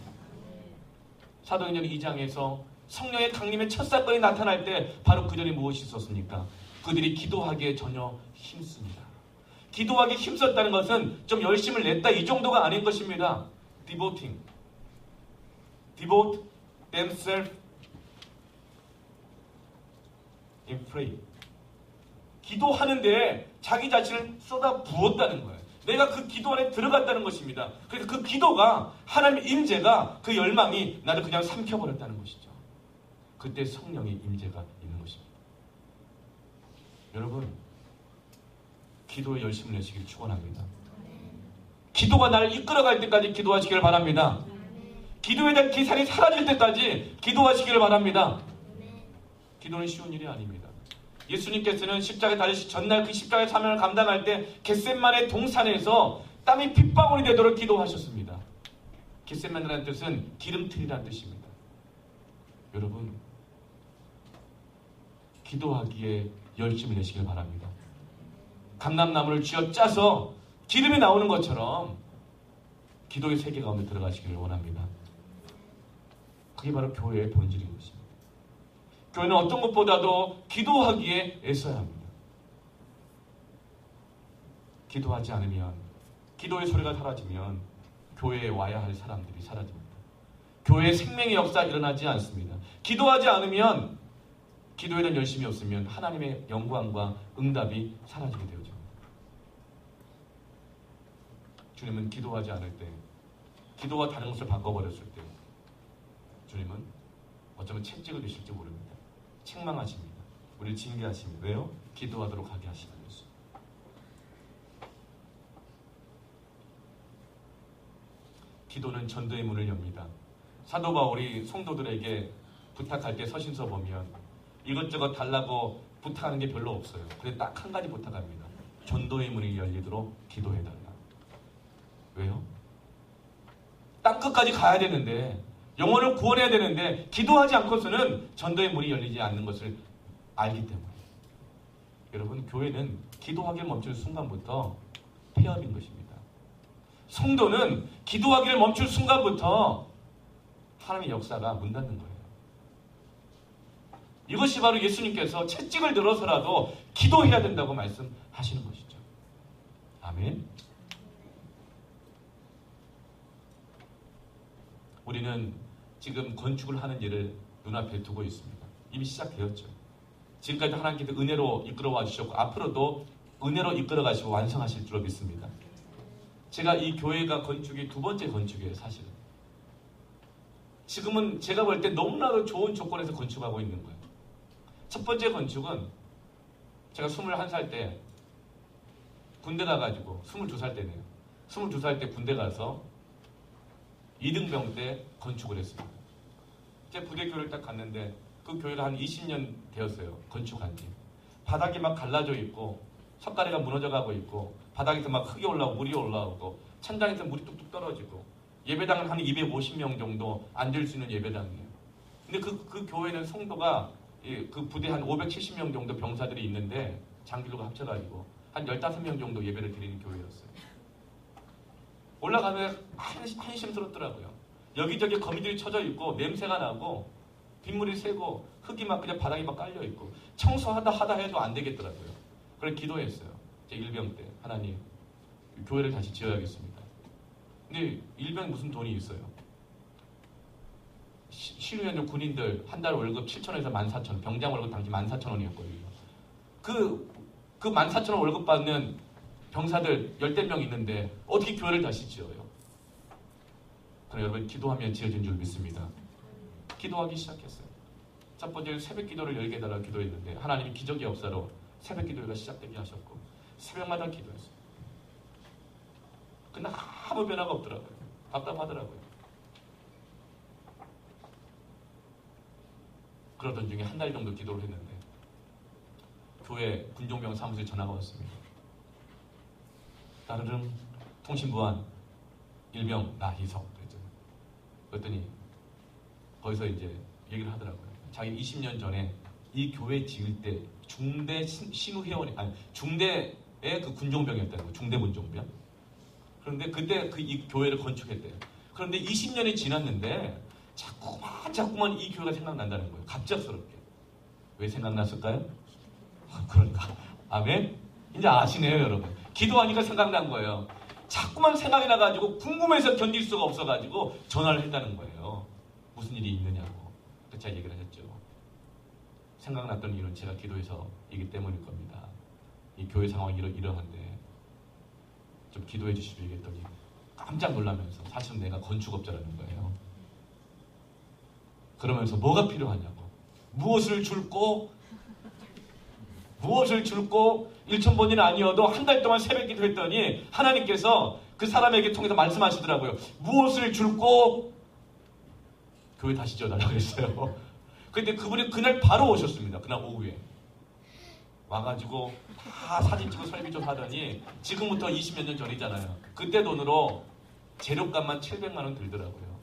사도행전 2장에서 성령의 강림의 첫 사건이 나타날 때 바로 그 전에 무엇이 있었습니까? 그들이 기도하기에 전혀 힘씁니다. 기도하기에 힘썼다는 것은 좀 열심을 냈다 이 정도가 아닌 것입니다. Devote themselves in prayer. 기도하는데 자기 자신을 쏟아 부었다는 거예요. 내가 그 기도 안에 들어갔다는 것입니다. 그래서 그 기도가 하나님의 임재가 그 열망이 나를 그냥 삼켜버렸다는 것이죠. 그때 성령의 임재가 있는 것입니다. 여러분, 기도에 열심을 내시길 축원합니다. 기도가 나를 이끌어갈 때까지 기도하시기를 바랍니다. 기도에 대한 기살이 사라질 때까지 기도하시기를 바랍니다. 기도는 쉬운 일이 아닙니다. 예수님께서는 십자가에 달리시 전날 그 십자가의 사명을 감당할 때 겟셋만의 동산에서 땀이 핏방울이 되도록 기도하셨습니다. 겟셋만이라는 뜻은 기름틀이라는 뜻입니다. 여러분, 기도하기에 열심을 내시길 바랍니다. 감람나무를 쥐어짜서 기름이 나오는 것처럼 기도의 세계 가운데 들어가시기를 원합니다. 그게 바로 교회의 본질인 것입니다. 교회는 어떤 것보다도 기도하기에 애써야 합니다. 기도하지 않으면, 기도의 소리가 사라지면 교회에 와야 할 사람들이 사라집니다. 교회에 생명의 역사가 일어나지 않습니다. 기도하지 않으면, 기도에 대한 열심이 없으면 하나님의 영광과 응답이 사라지게 되죠. 주님은 기도하지 않을 때, 기도와 다른 것을 바꿔버렸을 때 주님은 어쩌면 채찍을 드실지 모릅니다. 책망하십니다. 우리를 징계하십니다. 왜요? 기도하도록 하게 하시기 위해서. 기도는 전도의 문을 엽니다. 사도 바울이 성도들에게 부탁할 때 서신서 보면 이것저것 달라고 부탁하는 게 별로 없어요. 근데 딱 한 가지 부탁합니다. 전도의 문이 열리도록 기도해달라. 왜요? 땅끝까지 가야 되는데, 영혼을 구원해야 되는데 기도하지 않고서는 전도의 문이 열리지 않는 것을 알기 때문에. 여러분, 교회는 기도하기를 멈출 순간부터 폐업인 것입니다. 성도는 기도하기를 멈출 순간부터 하나님의 역사가 문 닫는 거예요. 이것이 바로 예수님께서 채찍을 들어서라도 기도해야 된다고 말씀하시는 것이죠. 아멘. 우리는 지금 건축을 하는 일을 눈앞에 두고 있습니다. 이미 시작되었죠. 지금까지 하나님께서 은혜로 이끌어와 주셨고 앞으로도 은혜로 이끌어 가시고 완성하실 줄로 믿습니다. 제가 이 교회가 건축이 두 번째 건축이에요. 사실은 지금은 제가 볼 때 너무나도 좋은 조건에서 건축하고 있는 거예요. 첫 번째 건축은 제가 21살 때 군대 가가지고 22살 때네요. 22살 때 군대 가서 이등병 때 건축을 했습니다. 제 부대 교회를 딱 갔는데 그 교회가 한 20년 되었어요. 건축한 지. 바닥이 막 갈라져 있고 석가래가 무너져 가고 있고 바닥에서 막 흙이 올라오고 물이 올라오고 천장에서 물이 뚝뚝 떨어지고 예배당은 한 250명 정도 앉을 수 있는 예배당이에요. 근데 그 교회는 성도가 그 부대 한 570명 정도 병사들이 있는데 장기로가 합쳐가지고 한 15명 정도 예배를 드리는 교회였어요. 올라가면 한심스럽더라고요. 여기저기 거미들이 쳐져 있고 냄새가 나고 빗물이 새고 흙이 막 그냥 바닥에 막 깔려 있고 청소하다 해도 안 되겠더라고요. 그래서 기도했어요. 제 일병 때 하나님 교회를 다시 지어야겠습니다. 근데 일병 무슨 돈이 있어요? 실후에는 군인들 한 달 월급 7,000원에서 14,000원, 병장 월급 당시 14,000원이었거든요. 그 14,000원 월급 받는 병사들 10명 있는데 어떻게 교회를 다시 지어요? 그럼 여러분 기도하면 지어진 줄 믿습니다. 기도하기 시작했어요. 첫 번째는 새벽 기도를 열게 해달라고 기도했는데 하나님이 기적의 역사로 새벽 기도가 시작되게 하셨고 새벽마다 기도했어요. 근데 아무 변화가 없더라고요. 답답하더라고요. 그러던 중에 한 달 정도 기도를 했는데 교회 군종병 사무소에 전화가 왔습니다. 따르릉 통신부한 일병 나희석 그랬더니 거기서 이제 얘기를 하더라고요. 자기 20년 전에 이 교회 지을 때 중대 신우회원이 중대의 그 군종병이었다는 거예요. 중대 군종병. 그런데 그때 이 교회를 건축했대요. 그런데 20년이 지났는데 자꾸만 이 교회가 생각난다는 거예요. 갑작스럽게. 왜 생각났을까요? 그러니까 아멘. 이제 아시네요, 여러분. 기도하니까 생각난 거예요. 자꾸만 생각이 나가지고 궁금해서 견딜 수가 없어가지고 전화를 했다는 거예요. 무슨 일이 있느냐고. 그래서 제가 얘기를 했죠. 생각났던 이유는 제가 기도해서이기 때문일 겁니다. 이 교회 상황이 이러한데 좀 기도해 주시죠 얘기했더니 깜짝 놀라면서 사실은 내가 건축업자라는 거예요. 그러면서 뭐가 필요하냐고. 무엇을 줄고 1,000번이나 아니어도 한 달 동안 새벽 기도했더니 하나님께서 그 사람에게 통해서 말씀하시더라고요. 무엇을 줄고 교회 다시 지어달라고 했어요. 근데 그분이 그날 바로 오셨습니다. 그날 오후에 와가지고 다 사진 찍고 설비 좀 하더니 지금부터 20몇 년 전이잖아요. 그때 돈으로 재료값만 700만 원 들더라고요.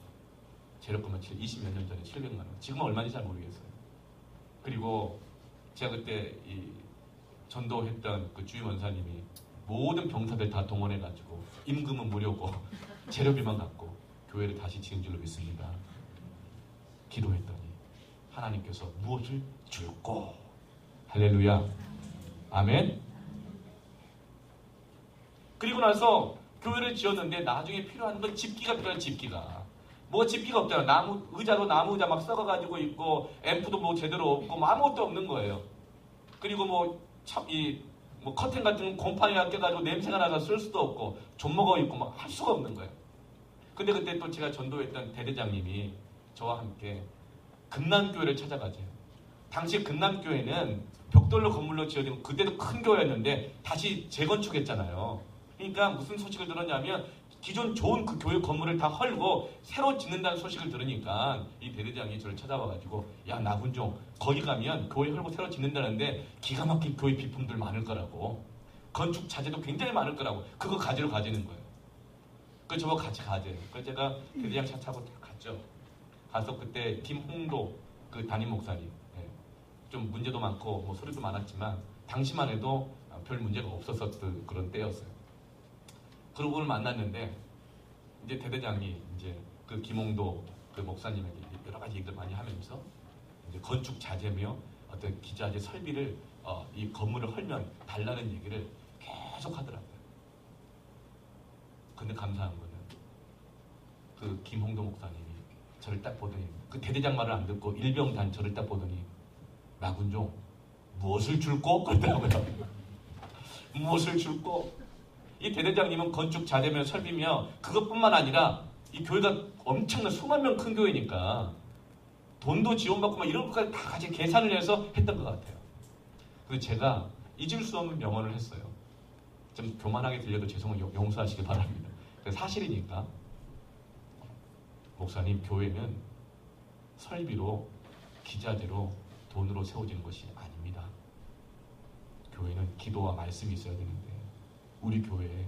재료값만 20몇 년 전에 700만 원. 지금은 얼마인지 잘 모르겠어요. 그리고 제가 그때 전도했던 그 주임 원사님이 모든 병사들 다 동원해가지고 임금은 무료고 재료비만 갖고 교회를 다시 지은 줄로 믿습니다. 기도했더니 하나님께서 무엇을 줄고 할렐루야 아멘. 그리고 나서 교회를 지었는데 나중에 필요한 건 집기가 필요한 집기가. 뭐 집기가 없잖아. 나무 의자도 나무 의자 막 썩어가지고 있고 앰프도 뭐 제대로 없고 뭐 아무것도 없는 거예요. 그리고 뭐 커튼 같은 곰팡이가 껴가지고 냄새가 나서 쓸 수도 없고 존머가 있고 막 할 수가 없는 거예요. 근데 그때 또 제가 전도했던 대대장님이 저와 함께 금남교회를 찾아가죠. 당시 금남교회는 벽돌로 건물로 지어진 그때도 큰 교회였는데 다시 재건축했잖아요. 그러니까 무슨 소식을 들었냐면 기존 좋은 그 교회 건물을 다 헐고 새로 짓는다는 소식을 들으니까 이 대대장이 저를 찾아와가지고 야 나훈종 거기 가면 교회 헐고 새로 짓는다는데 기가 막힌 교회 비품들 많을 거라고 건축 자재도 굉장히 많을 거라고 그거 가지러 가지는 거예요. 그래서 저거 같이 가재요. 그래서 제가 대대장 차 타고 갔죠. 가서 그때 김홍도 그 담임 목사님 좀 문제도 많고 뭐 소리도 많았지만 당시만 해도 별 문제가 없었던 그런 때였어요. 그러고 그걸 만났는데 이제 대대장이 이제 그 김홍도 그 목사님에게 여러 가지 얘기를 많이 하면서 이제 건축 자재며 어떤 기자재 설비를 이 건물을 헐면 달라는 얘기를 계속 하더라고요. 근데 감사한 거는 그 김홍도 목사님이 저를 딱 보더니 그 대대장 말을 안 듣고 일병단 저를 딱 보더니 나군종 무엇을 줄꼬? 그러더라고요. 무엇을 줄꼬? 이 대대장님은 건축 자재며 설비며 그것뿐만 아니라 이 교회가 엄청난 수만 명 큰 교회니까 돈도 지원받고 막 이런 것까지 다 같이 계산을 해서 했던 것 같아요. 그래서 제가 잊을 수 없는 명언을 했어요. 좀 교만하게 들려도 용서하시기 바랍니다. 사실이니까 목사님 교회는 설비로 기자재로 돈으로 세워지는 것이 아닙니다. 교회는 기도와 말씀이 있어야 되는데 우리 교회에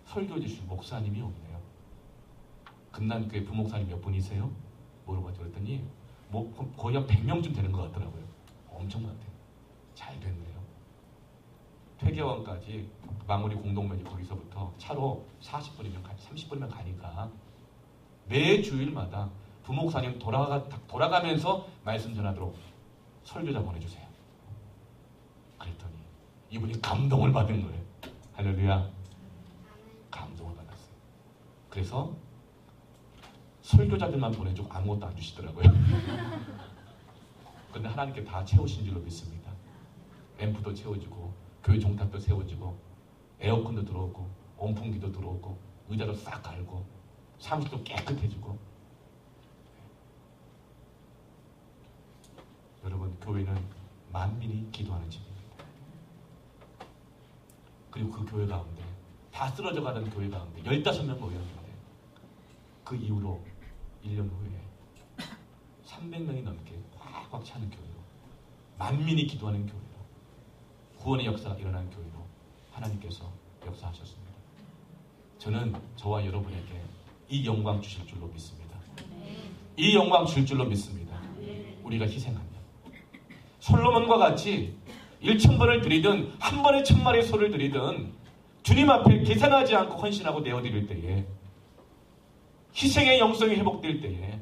설교 주신 목사님이 없네요. 금남교회 부목사님 몇 분이세요? 물어봤죠. 그랬더니 뭐 거의 한 100명쯤 되는 것 같더라고요. 엄청 많대요. 잘 됐네요. 퇴계원까지 망우리 공동묘지 거기서부터 차로 40분이면 30분이면 가니까 매 주일마다 부목사님 돌아가면서 말씀 전하도록 설교자 보내주세요. 그랬더니 이분이 감동을 받은 거예요. 할렐루야. 감동을 받았어요. 그래서 설교자들만 보내주고 아무것도 안 주시더라고요. 근데 하나님께 다 채우신 줄로 믿습니다. 앰프도 채워지고 교회 종탑도 세워지고 에어컨도 들어오고 온풍기도 들어오고 의자도 싹 갈고 사무실도 깨끗해지고. 여러분 교회는 만민이 기도하는 집입니다. 그리고 그 교회 가운데 다 쓰러져 가는 교회 가운데 15명 모였는데 그 이후로 1년 후에 300명이 넘게 꽉꽉 차는 교회로 만민이 기도하는 교회로 구원의 역사가 일어난 교회로 하나님께서 역사하셨습니다. 저는 저와 여러분에게 이 영광 주실 줄로 믿습니다. 이 영광 줄 줄로 믿습니다. 우리가 희생하면 솔로몬과 같이 1000번을 드리든 한 번에 1000마리의 소를 드리든 주님 앞에 계산하지 않고 헌신하고 내어드릴 때에 희생의 영성이 회복될 때에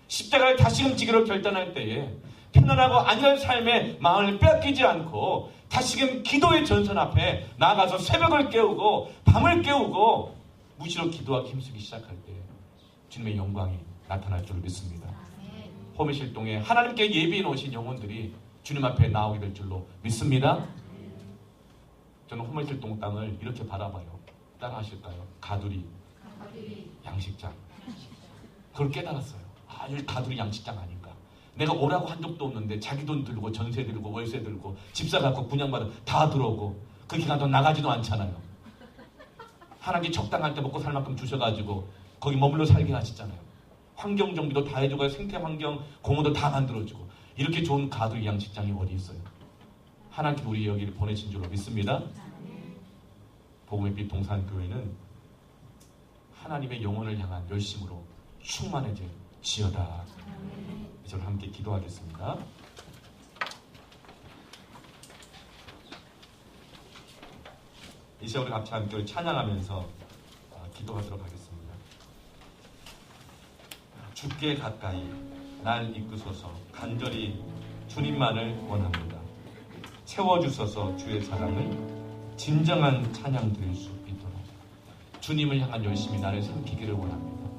십자가를 다시금 지기로 결단할 때에 편안하고 안전한 삶의 마음을 빼앗기지 않고 다시금 기도의 전선 앞에 나아가서 새벽을 깨우고 밤을 깨우고 무시로 기도하기 힘쓰기 시작할 때 주님의 영광이 나타날 줄 믿습니다. 호미실동에 하나님께 예비해 놓으신 영혼들이 주님 앞에 나오게 될 줄로 믿습니다. 저는 호미실동 땅을 이렇게 바라봐요. 따라 하실까요? 가두리 양식장. 그걸 깨달았어요. 아, 여기 가두리 양식장 아닌가. 내가 오라고 한 적도 없는데 자기 돈 들고 전세 들고 월세 들고 집사 갖고 분양받아 다 들어오고 그 기간 동안 나가지도 않잖아요. 하나님께 적당할 때 먹고 살 만큼 주셔가지고 거기 머물러 살게 하시잖아요. 환경 정비도 다 해주고 생태 환경 공원도 다 만들어주고 이렇게 좋은 가두리 양식장이 어디 있어요. 하나님께 우리 여기를 보내신 줄로 믿습니다. 복음의 빛 동산교회는 하나님의 영혼을 향한 열심으로 충만해질 지어다. 저를 함께 기도하겠습니다. 이 시간 우리 같이 함께 찬양하면서 기도하도록 하겠습니다. 주께 가까이 날 이끄소서. 간절히 주님만을 원합니다. 채워주소서. 주의 사랑을 진정한 찬양 드릴 수 있도록 주님을 향한 열심이 나를 삼키기를 원합니다.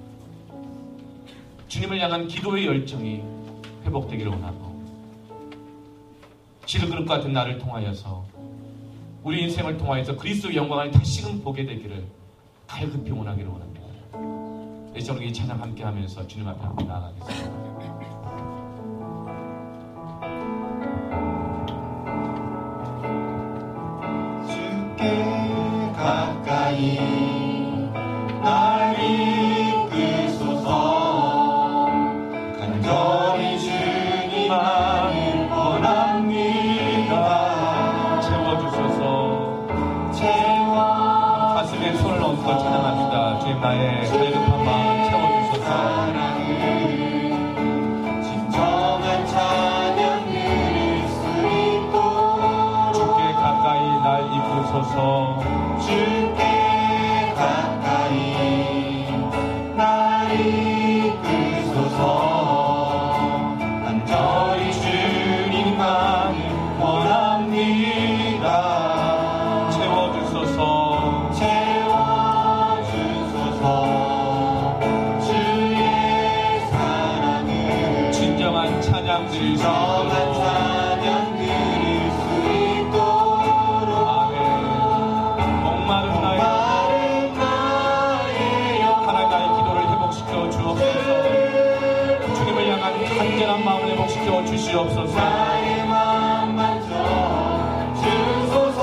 주님을 향한 기도의 열정이 회복되기를 원하고, 질그릇 같은 나를 통하여서, 우리 인생을 통하여서 그리스도의 영광을 다시금 보게 되기를 갈급히 원하기를 원합니다. 이 시간 우리 찬양 함께 하면서 주님 앞에 함께 나아가겠습니다. 주께 가까이 날 이끄소서. 간절히 주님만을 원합니다. 채워주소서. 가슴에 손을 얹고 찬양합니다. 주님, 나의 갈급한 마음을 채워주소서. 진정한 찬양 들을 수 있도록 주께 가까이 날 이끄소서. 주께 가까이 날 이끄소서. 간절히 주님만을 원합니다. 채워주소서. 채워주소서. 주의 사랑을 진정한 찬양 드릴 수 정한 있도록. 찬양 드릴 수 있도록 아멘. 목마른 나의 하나님, 나의 기도를 회복시켜 주옵소서. 주님을 향한 간절한 마음을 회복시켜 주시옵소서. 나의 마음 만져 주소서.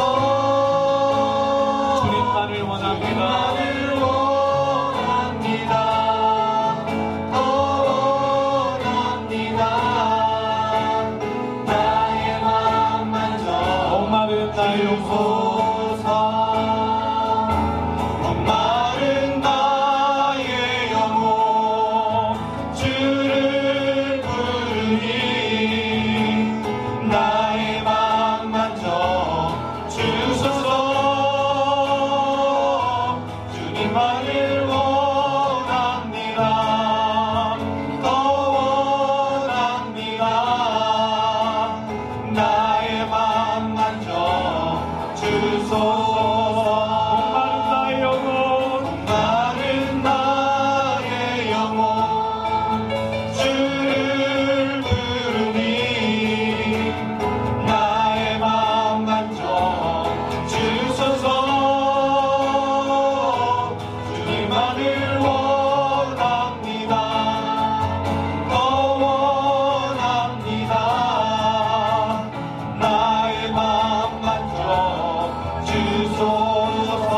주님만을 원합니다. 주님만을 원합니다. 더 원합니다. 나의 마음 만져 목마른 나의 영혼, 주소서. 목마른 나의 영혼 주를 부르니 나의 마음 만져 주소서. 주님만을 원합니다. 더 원합니다. 나의 마음 만져 주소서. 목마른 나의 영혼, 마른 나의 영혼 주를 부르니 나의 마음 만져 주소서. 주님만을 원합니다. 더 원합니다. 나의 마음 만져 주소서.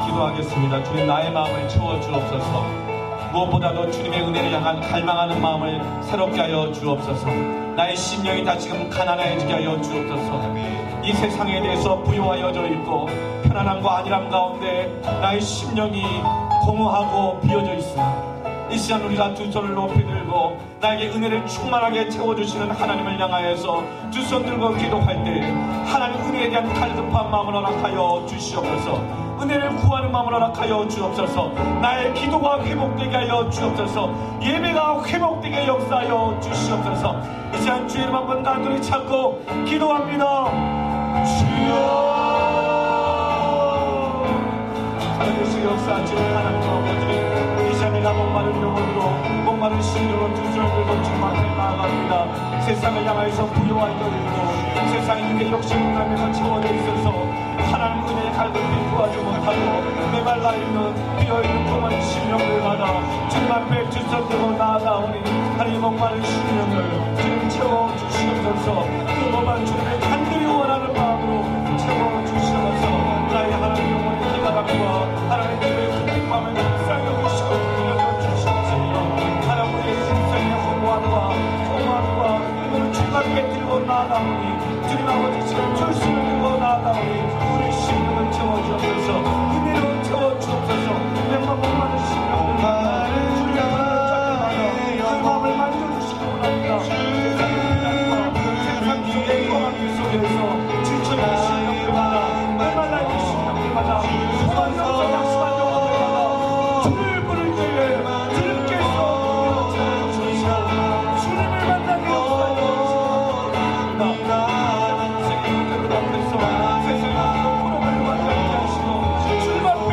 기도하겠습니다. 주님, 나의 마음을 채워 주옵소서. 무엇보다도 주님의 은혜를 향한 갈망하는 마음을 새롭게 하여 주옵소서. 나의 심령이 다시금 가난해지게 하여 주옵소서. 이 세상에 대해서 부요하여져 있고 편안함과 안일함 가운데 나의 심령이 공허하고 비어져 있으나, 이 시간 우리가 두 손을 높이 들고 나에게 은혜를 충만하게 채워주시는 하나님을 향하여서 두 손 들고 기도할 때 하나님 은혜에 대한 갈급한 마음을 허락하여 주시옵소서. 은혜를 구하는 마음을 허락하여 주옵소서. 나의 기도가 회복되게 하여 주옵소서. 예배가 회복되게 역사하여 주시옵소서. 이 시간 주의 이름 한번 단둘이 찾고 기도합니다. 주여, 하나님의 역사하시는 하나님 아버지, 이 시간 내가 목마른 영혼으로 목마른 심령으로 두 손을 들고 주님 앞에 나아갑니다. 세상을 향하여서 부요하여 있고 세상의 육의 욕심을 가면서 채워져 있어서 하나님 은혜의 갈급히 구하지 못하고 메말라 있는 비어있는 꼬마른 심령을 받아 주님 앞에 두 손 들고 나아가오니 하나님 목마른 심령을 주님 채워주시옵소서. 그것만 주님의 간절히 원하는 마음으로 채워주시옵소서. 나의 하나님 영혼의 기다림과 하나님 주의 궁금함을 항상 여기시고 들려주시옵소서. 하나님 우리의 인생의 허무함과 소망과 이걸 주님 앞에 들고 나아가오니 주님 아버지 지금 줄수를 들고 나아가오니 우리 심령을 채워주옵소서. 은혜로 채워주옵소서. 내 목마른 심령을 주님의 그 마음을 만져주시기 원합니다. 세상 속의 공항 속에서 지쳐있는 심령들마다 메말라 있는 심령들마다 소망이 없어 약속한 영혼들마다 주를 부를 때에 주님께서 채워주시고 주님을 만나게 역사하여 주시옵소서. 세상의 문제들 앞에서 세상의 모든 고난을 완전히 하시고 주님 앞에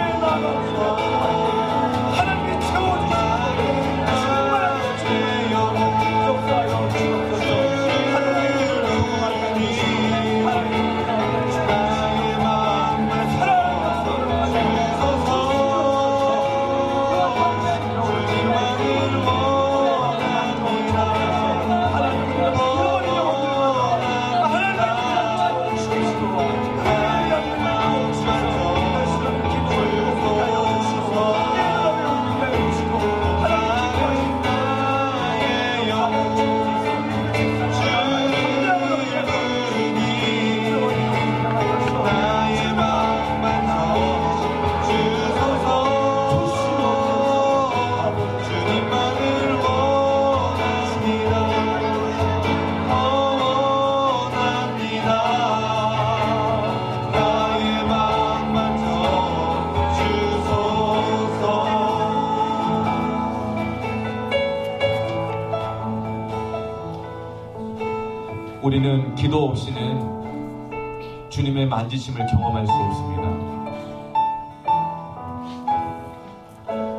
우리는 기도 없이는 주님의 만지심을 경험할 수 없습니다.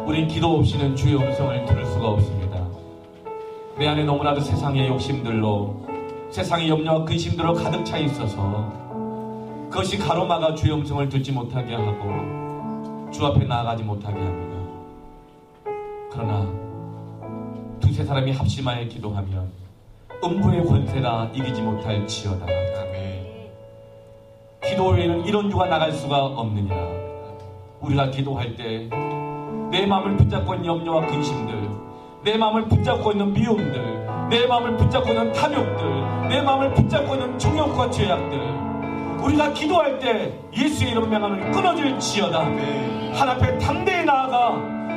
우린 기도 없이는 주의 음성을 들을 수가 없습니다. 내 안에 너무나도 세상의 욕심들로, 세상의 염려와 근심들로 가득 차 있어서 그것이 가로막아 주의 음성을 듣지 못하게 하고 주 앞에 나아가지 못하게 합니다. 그러나 두세 사람이 합심하여 기도하면 음부의 권세라 이기지 못할지어다. 기도 외에는 이런 유가 나갈 수가 없느니라. 우리가 기도할 때 내 마음을 붙잡고 있는 염려와 근심들, 내 마음을 붙잡고 있는 미움들, 내 마음을 붙잡고 있는 탐욕들, 내 마음을 붙잡고 있는 정욕과 죄악들, 우리가 기도할 때 예수의 이름 명하는 끊어질지어다. 하나님 앞에 담대히 나아가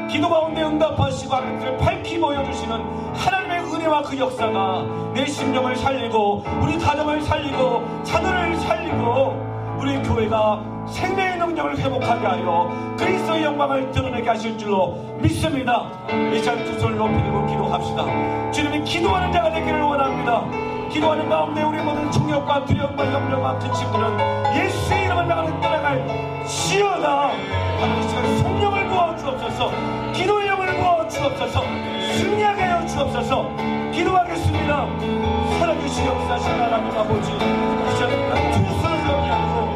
기도 가운데 응답하시고 하나님을 밝히 보여주시는 하나님의 은혜와 그 역사가 내 심령을 살리고 우리 가정을 살리고 자녀를 살리고 우리 교회가 생명의 능력을 회복하게 하여 그리스도의 영광을 드러내게 하실 줄로 믿습니다. 이 시간 두 손을 높이 들고 기도합시다. 주님이 기도하는 자가 되기를 원합니다. 기도하는 가운데 우리 모든 중력과 두려움과 염려와 근심들은 예수의 이름을 나가는 떠나갈 지어다. 하나님 이 시간 성령을 부어 주옵소서. 기도의 영을 부어 주옵소서. 승리하게 하여 주옵소서. 기도하겠습니다. 살아계신 역사하신 하나님 아버지, 이 시간 두 손을 높이 하고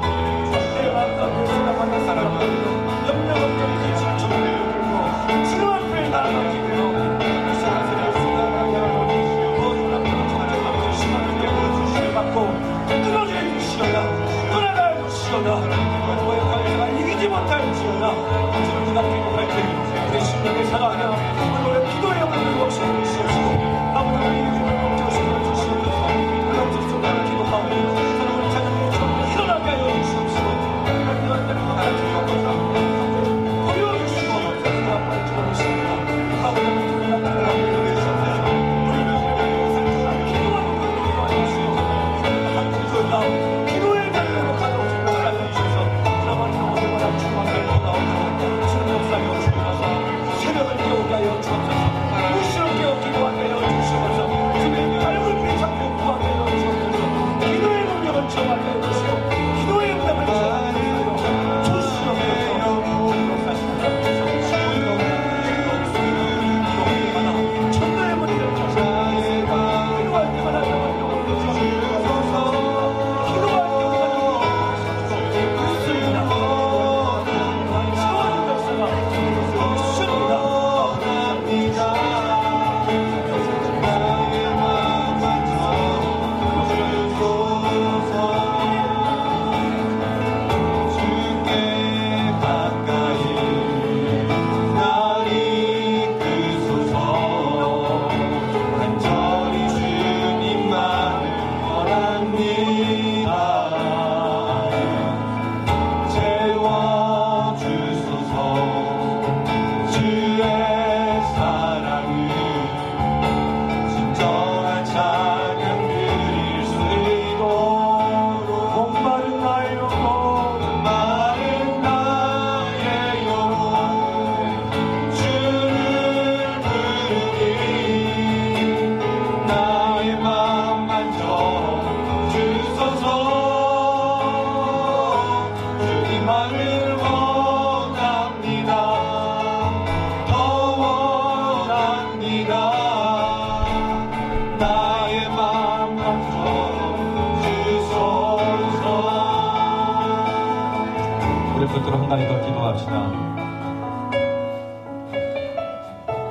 내 마음과 생각하는 사람을 염려 없는 근심 정리를 주님 앞에 나아가기로 이 시간 살아계신 받고 끊어질 것이어다. 떠나갈 것이어다. 너의 관계가 이기지 못할지어다. 주님 네가 기도할 때 내 심령에 살아가며 오늘 기도의 영혼을 먹시는 주시옵시고 아버지의 이름을 먹겨주시고 주시옵소서. 그렇습니다. 기도하오니 사랑을 찾는 좀 일어나게 하여 주시옵시고 하나님 때는 하나님 주옵소서. 보여주시고 우리가 빨리 주옵시옵니다. 아버지의 이름을 기도하고 주시옵소서. 우리를 기도하는 것도 기도하여 기도의 자리로 가져오시고 살려주셔서 그러면 오늘마다 주님을 나오고 주님 역사에 주셔서 새벽을 깨우게 하여 주옵소서. 무시를 깨어 기도하게 하여 주시옵소서. 주님의 밝은 빛 잡고 구하게 하여 주옵소서. 기도의 능력을 체험하게 하여 주시고 기도의 응답을 체험하게 하여 주시옵소서. 주님 역사하시는 하나님께서 기도할 때마다 천도의 문을 열어주시고 기도할 때마다 영을 주시옵소서.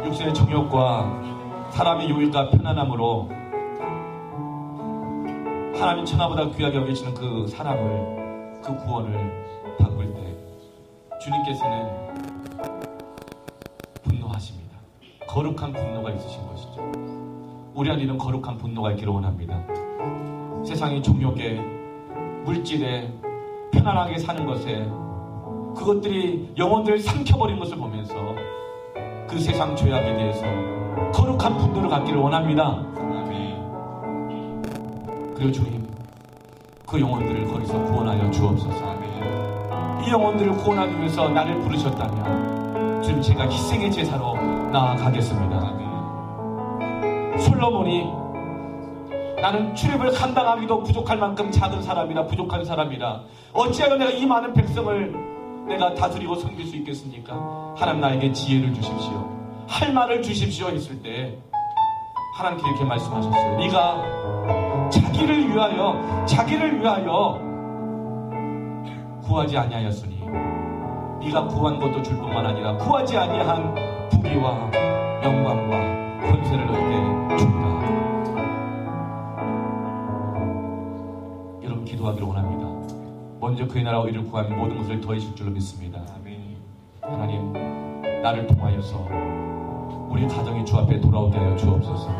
육신의 정욕과 사람의 유익과 편안함으로 하나님 천하보다 귀하게 여기시는 그 사람을, 그 구원을 바꿀 때 주님께서는 분노하십니다. 거룩한 분노가 있으신 것이죠. 우리 안에 이런 거룩한 분노가 있기를 원합니다. 세상의 정욕에, 물질에, 편안하게 사는 것에 그것들이 영혼들을 삼켜버린 것을 보면서 그 세상 죄악에 대해서 거룩한 분노를 갖기를 원합니다. 그리고 주님, 그 영혼들을 거기서 구원하여 주옵소서. 이 영혼들을 구원하기 위해서 나를 부르셨다면 주님, 제가 희생의 제사로 나아가겠습니다. 솔로몬이 나는 출입을 감당하기도 부족할 만큼 작은 사람이라 부족한 사람이라 어찌하여 내가 이 많은 백성을 내가 다스리고 섬길 수 있겠습니까? 하나님 나에게 지혜를 주십시오. 할 말을 주십시오 했을 때 하나님께 이렇게 말씀하셨어요. 네가 자기를 위하여 구하지 아니하였으니 네가 구한 것도 줄 뿐만 아니라 구하지 아니한 부귀와 영광과 권세를 너에게 주리라. 여러분 기도하기를 원합니다. 먼저 그의 나라와 의를 구하면 모든 것을 더해줄 줄로 믿습니다. 하나님 나를 통하여서 우리 가정이 주 앞에 돌아오게 하여 주옵소서.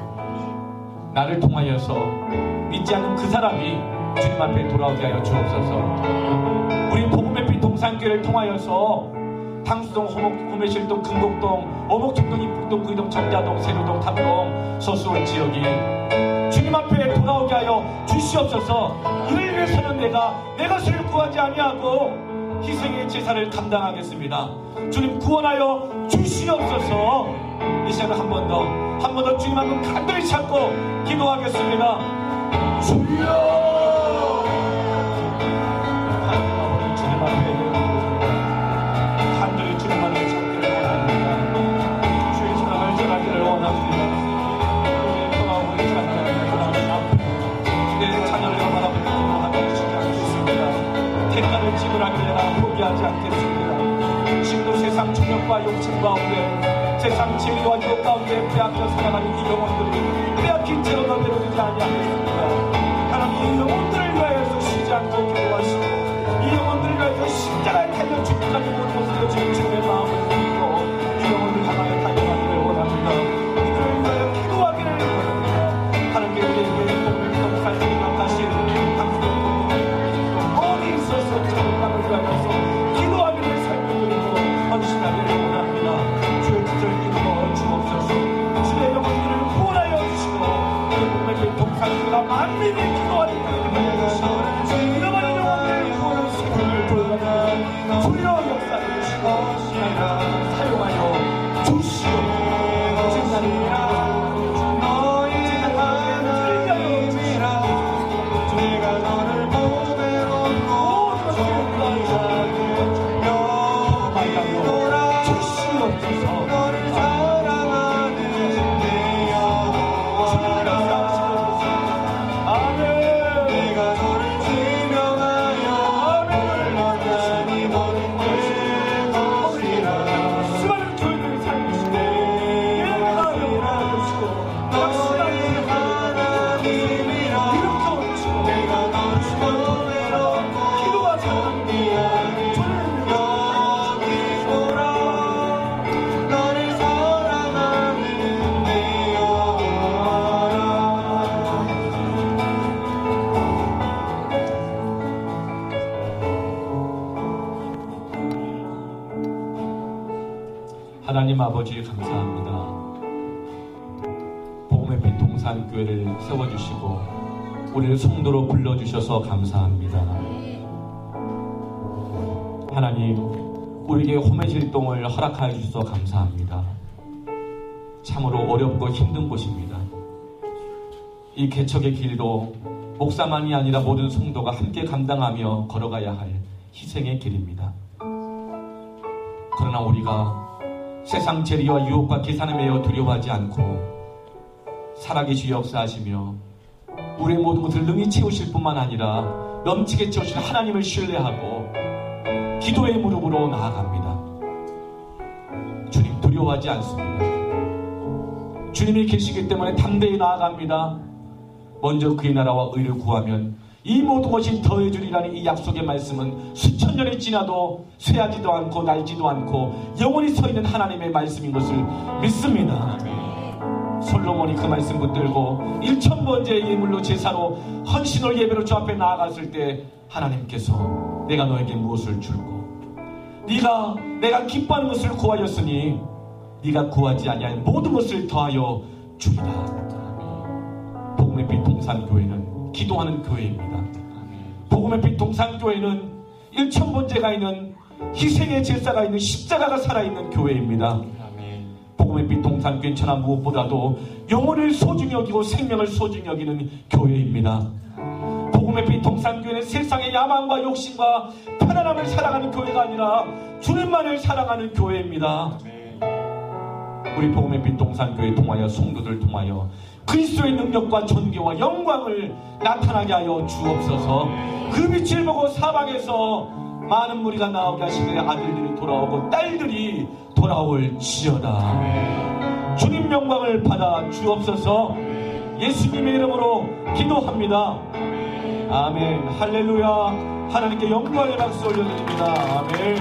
나를 통하여서 믿지 않는 그 사람이 주님 앞에 돌아오게 하여 주옵소서. 우리 복음의 빛 동산교회를 통하여서 당수동, 호매실동, 금곡동, 어목청동, 입북동, 구이동, 정자동, 세로동, 탑동, 서수원 지역이 주님 앞에 돌아오게 하여 주시옵소서. 이를 위해서는 내가 내 것을 구하지 아니하고 희생의 제사를 감당하겠습니다. 주님 구원하여 주시옵소서. 이 시간에 한 번 더 주님 한번 간절히 찾고 기도하겠습니다. 주여! 주님 앞에 간절히 주님 앞에 찾기를 원합니다. 주의 사랑을 전하기를 원합니다. 내 자녀를 바라보고 기도하며 주지 않겠습니다. 대가를 지불하기를 포기하지 않겠습니다. 지금도 세상 충격과 욕심 가운데 세상 재미와 유혹 가운데 빼앗겨 살아가는 이 영혼들이 빼앗긴 채로 너대로되지 아니하겠습니다. 하나님 이 영혼들을 위하여서 쉬지 않고 기도하시고 이 영혼들을 위하여서 십자가에 달려 죽기까지 모든 것을 주신 주님의 마음을 품고 이 영혼을 향하여 달려가기를 원합니다. 이들을 위하여 기도하기를 원합니다. 하나님께 우리에게 복음의 살기 막하신 당신의 어디 있어서 저 땅을 위하여서 기도하기를 살고 드리고 헌신하기를 원합니다. 주의 뜻을 이루어 주옵소서. 주의 영혼들을 구원하여 주시고 복음의 동산교회가 만민이 기도하는 때를 주시고 잃어버린 영혼들을 구원할 수 있는 돌아가는 주여 역사를 주시고 사용하여 주시옵소서. 진짜입니다. 하나님 아버지 감사합니다. 복음의 빛 동산교회를 세워주시고 우리를 성도로 불러주셔서 감사합니다. 하나님 우리에게 호매실동을 허락하여 주셔서 감사합니다. 참으로 어렵고 힘든 곳입니다. 이 개척의 길도 목사만이 아니라 모든 성도가 함께 감당하며 걸어가야 할 희생의 길입니다. 그러나 우리가 세상 재리와 유혹과 계산에 매여 두려워하지 않고 살아계시 역사하시며 우리의 모든 것을 능히 채우실 뿐만 아니라 넘치게 채우실 하나님을 신뢰하고 기도의 무릎으로 나아갑니다. 주님 두려워하지 않습니다. 주님이 계시기 때문에 담대히 나아갑니다. 먼저 그의 나라와 의를 구하면 이 모든 것이 더해주리라는 이 약속의 말씀은 수천 년이 지나도 쇠하지도 않고 날지도 않고 영원히 서있는 하나님의 말씀인 것을 믿습니다. 솔로몬이 그 말씀 붙들고 1000번째 예물로 제사로 헌신을 예배로 주 앞에 나아갔을 때 하나님께서 내가 너에게 무엇을 줄고 내가 기뻐하는 것을 구하였으니 네가 구하지 아니한 모든 것을 더하여 주리라. 복음의 빛 동산교회는 기도하는 교회입니다. 복음의 빛 동산교회는 1000번째가 있는 희생의 제사가 있는 십자가가 살아있는 교회입니다. 복음의 복음의 빛 동산교회 천하 무엇보다도 영혼을 소중히 여기고 생명을 소중히 여기는 교회입니다. 복음의 빛 동산교회는 세상의 야망과 욕심과 편안함을 사랑하는 교회가 아니라 주님만을 사랑하는 교회입니다. 우리 복음의 빛 동산교회 통하여 성도들 통하여 그리스도의 능력과 존귀와 영광을 나타나게 하여 주옵소서. 그 빛을 보고 사방에서 많은 무리가 나오게 하시되 아들들이 돌아오고 딸들이 돌아올지어다. 주님 영광을 받아 주옵소서. 예수님의 이름으로 기도합니다. 아멘. 할렐루야. 하나님께 영광의 박수 올려드립니다. 아멘.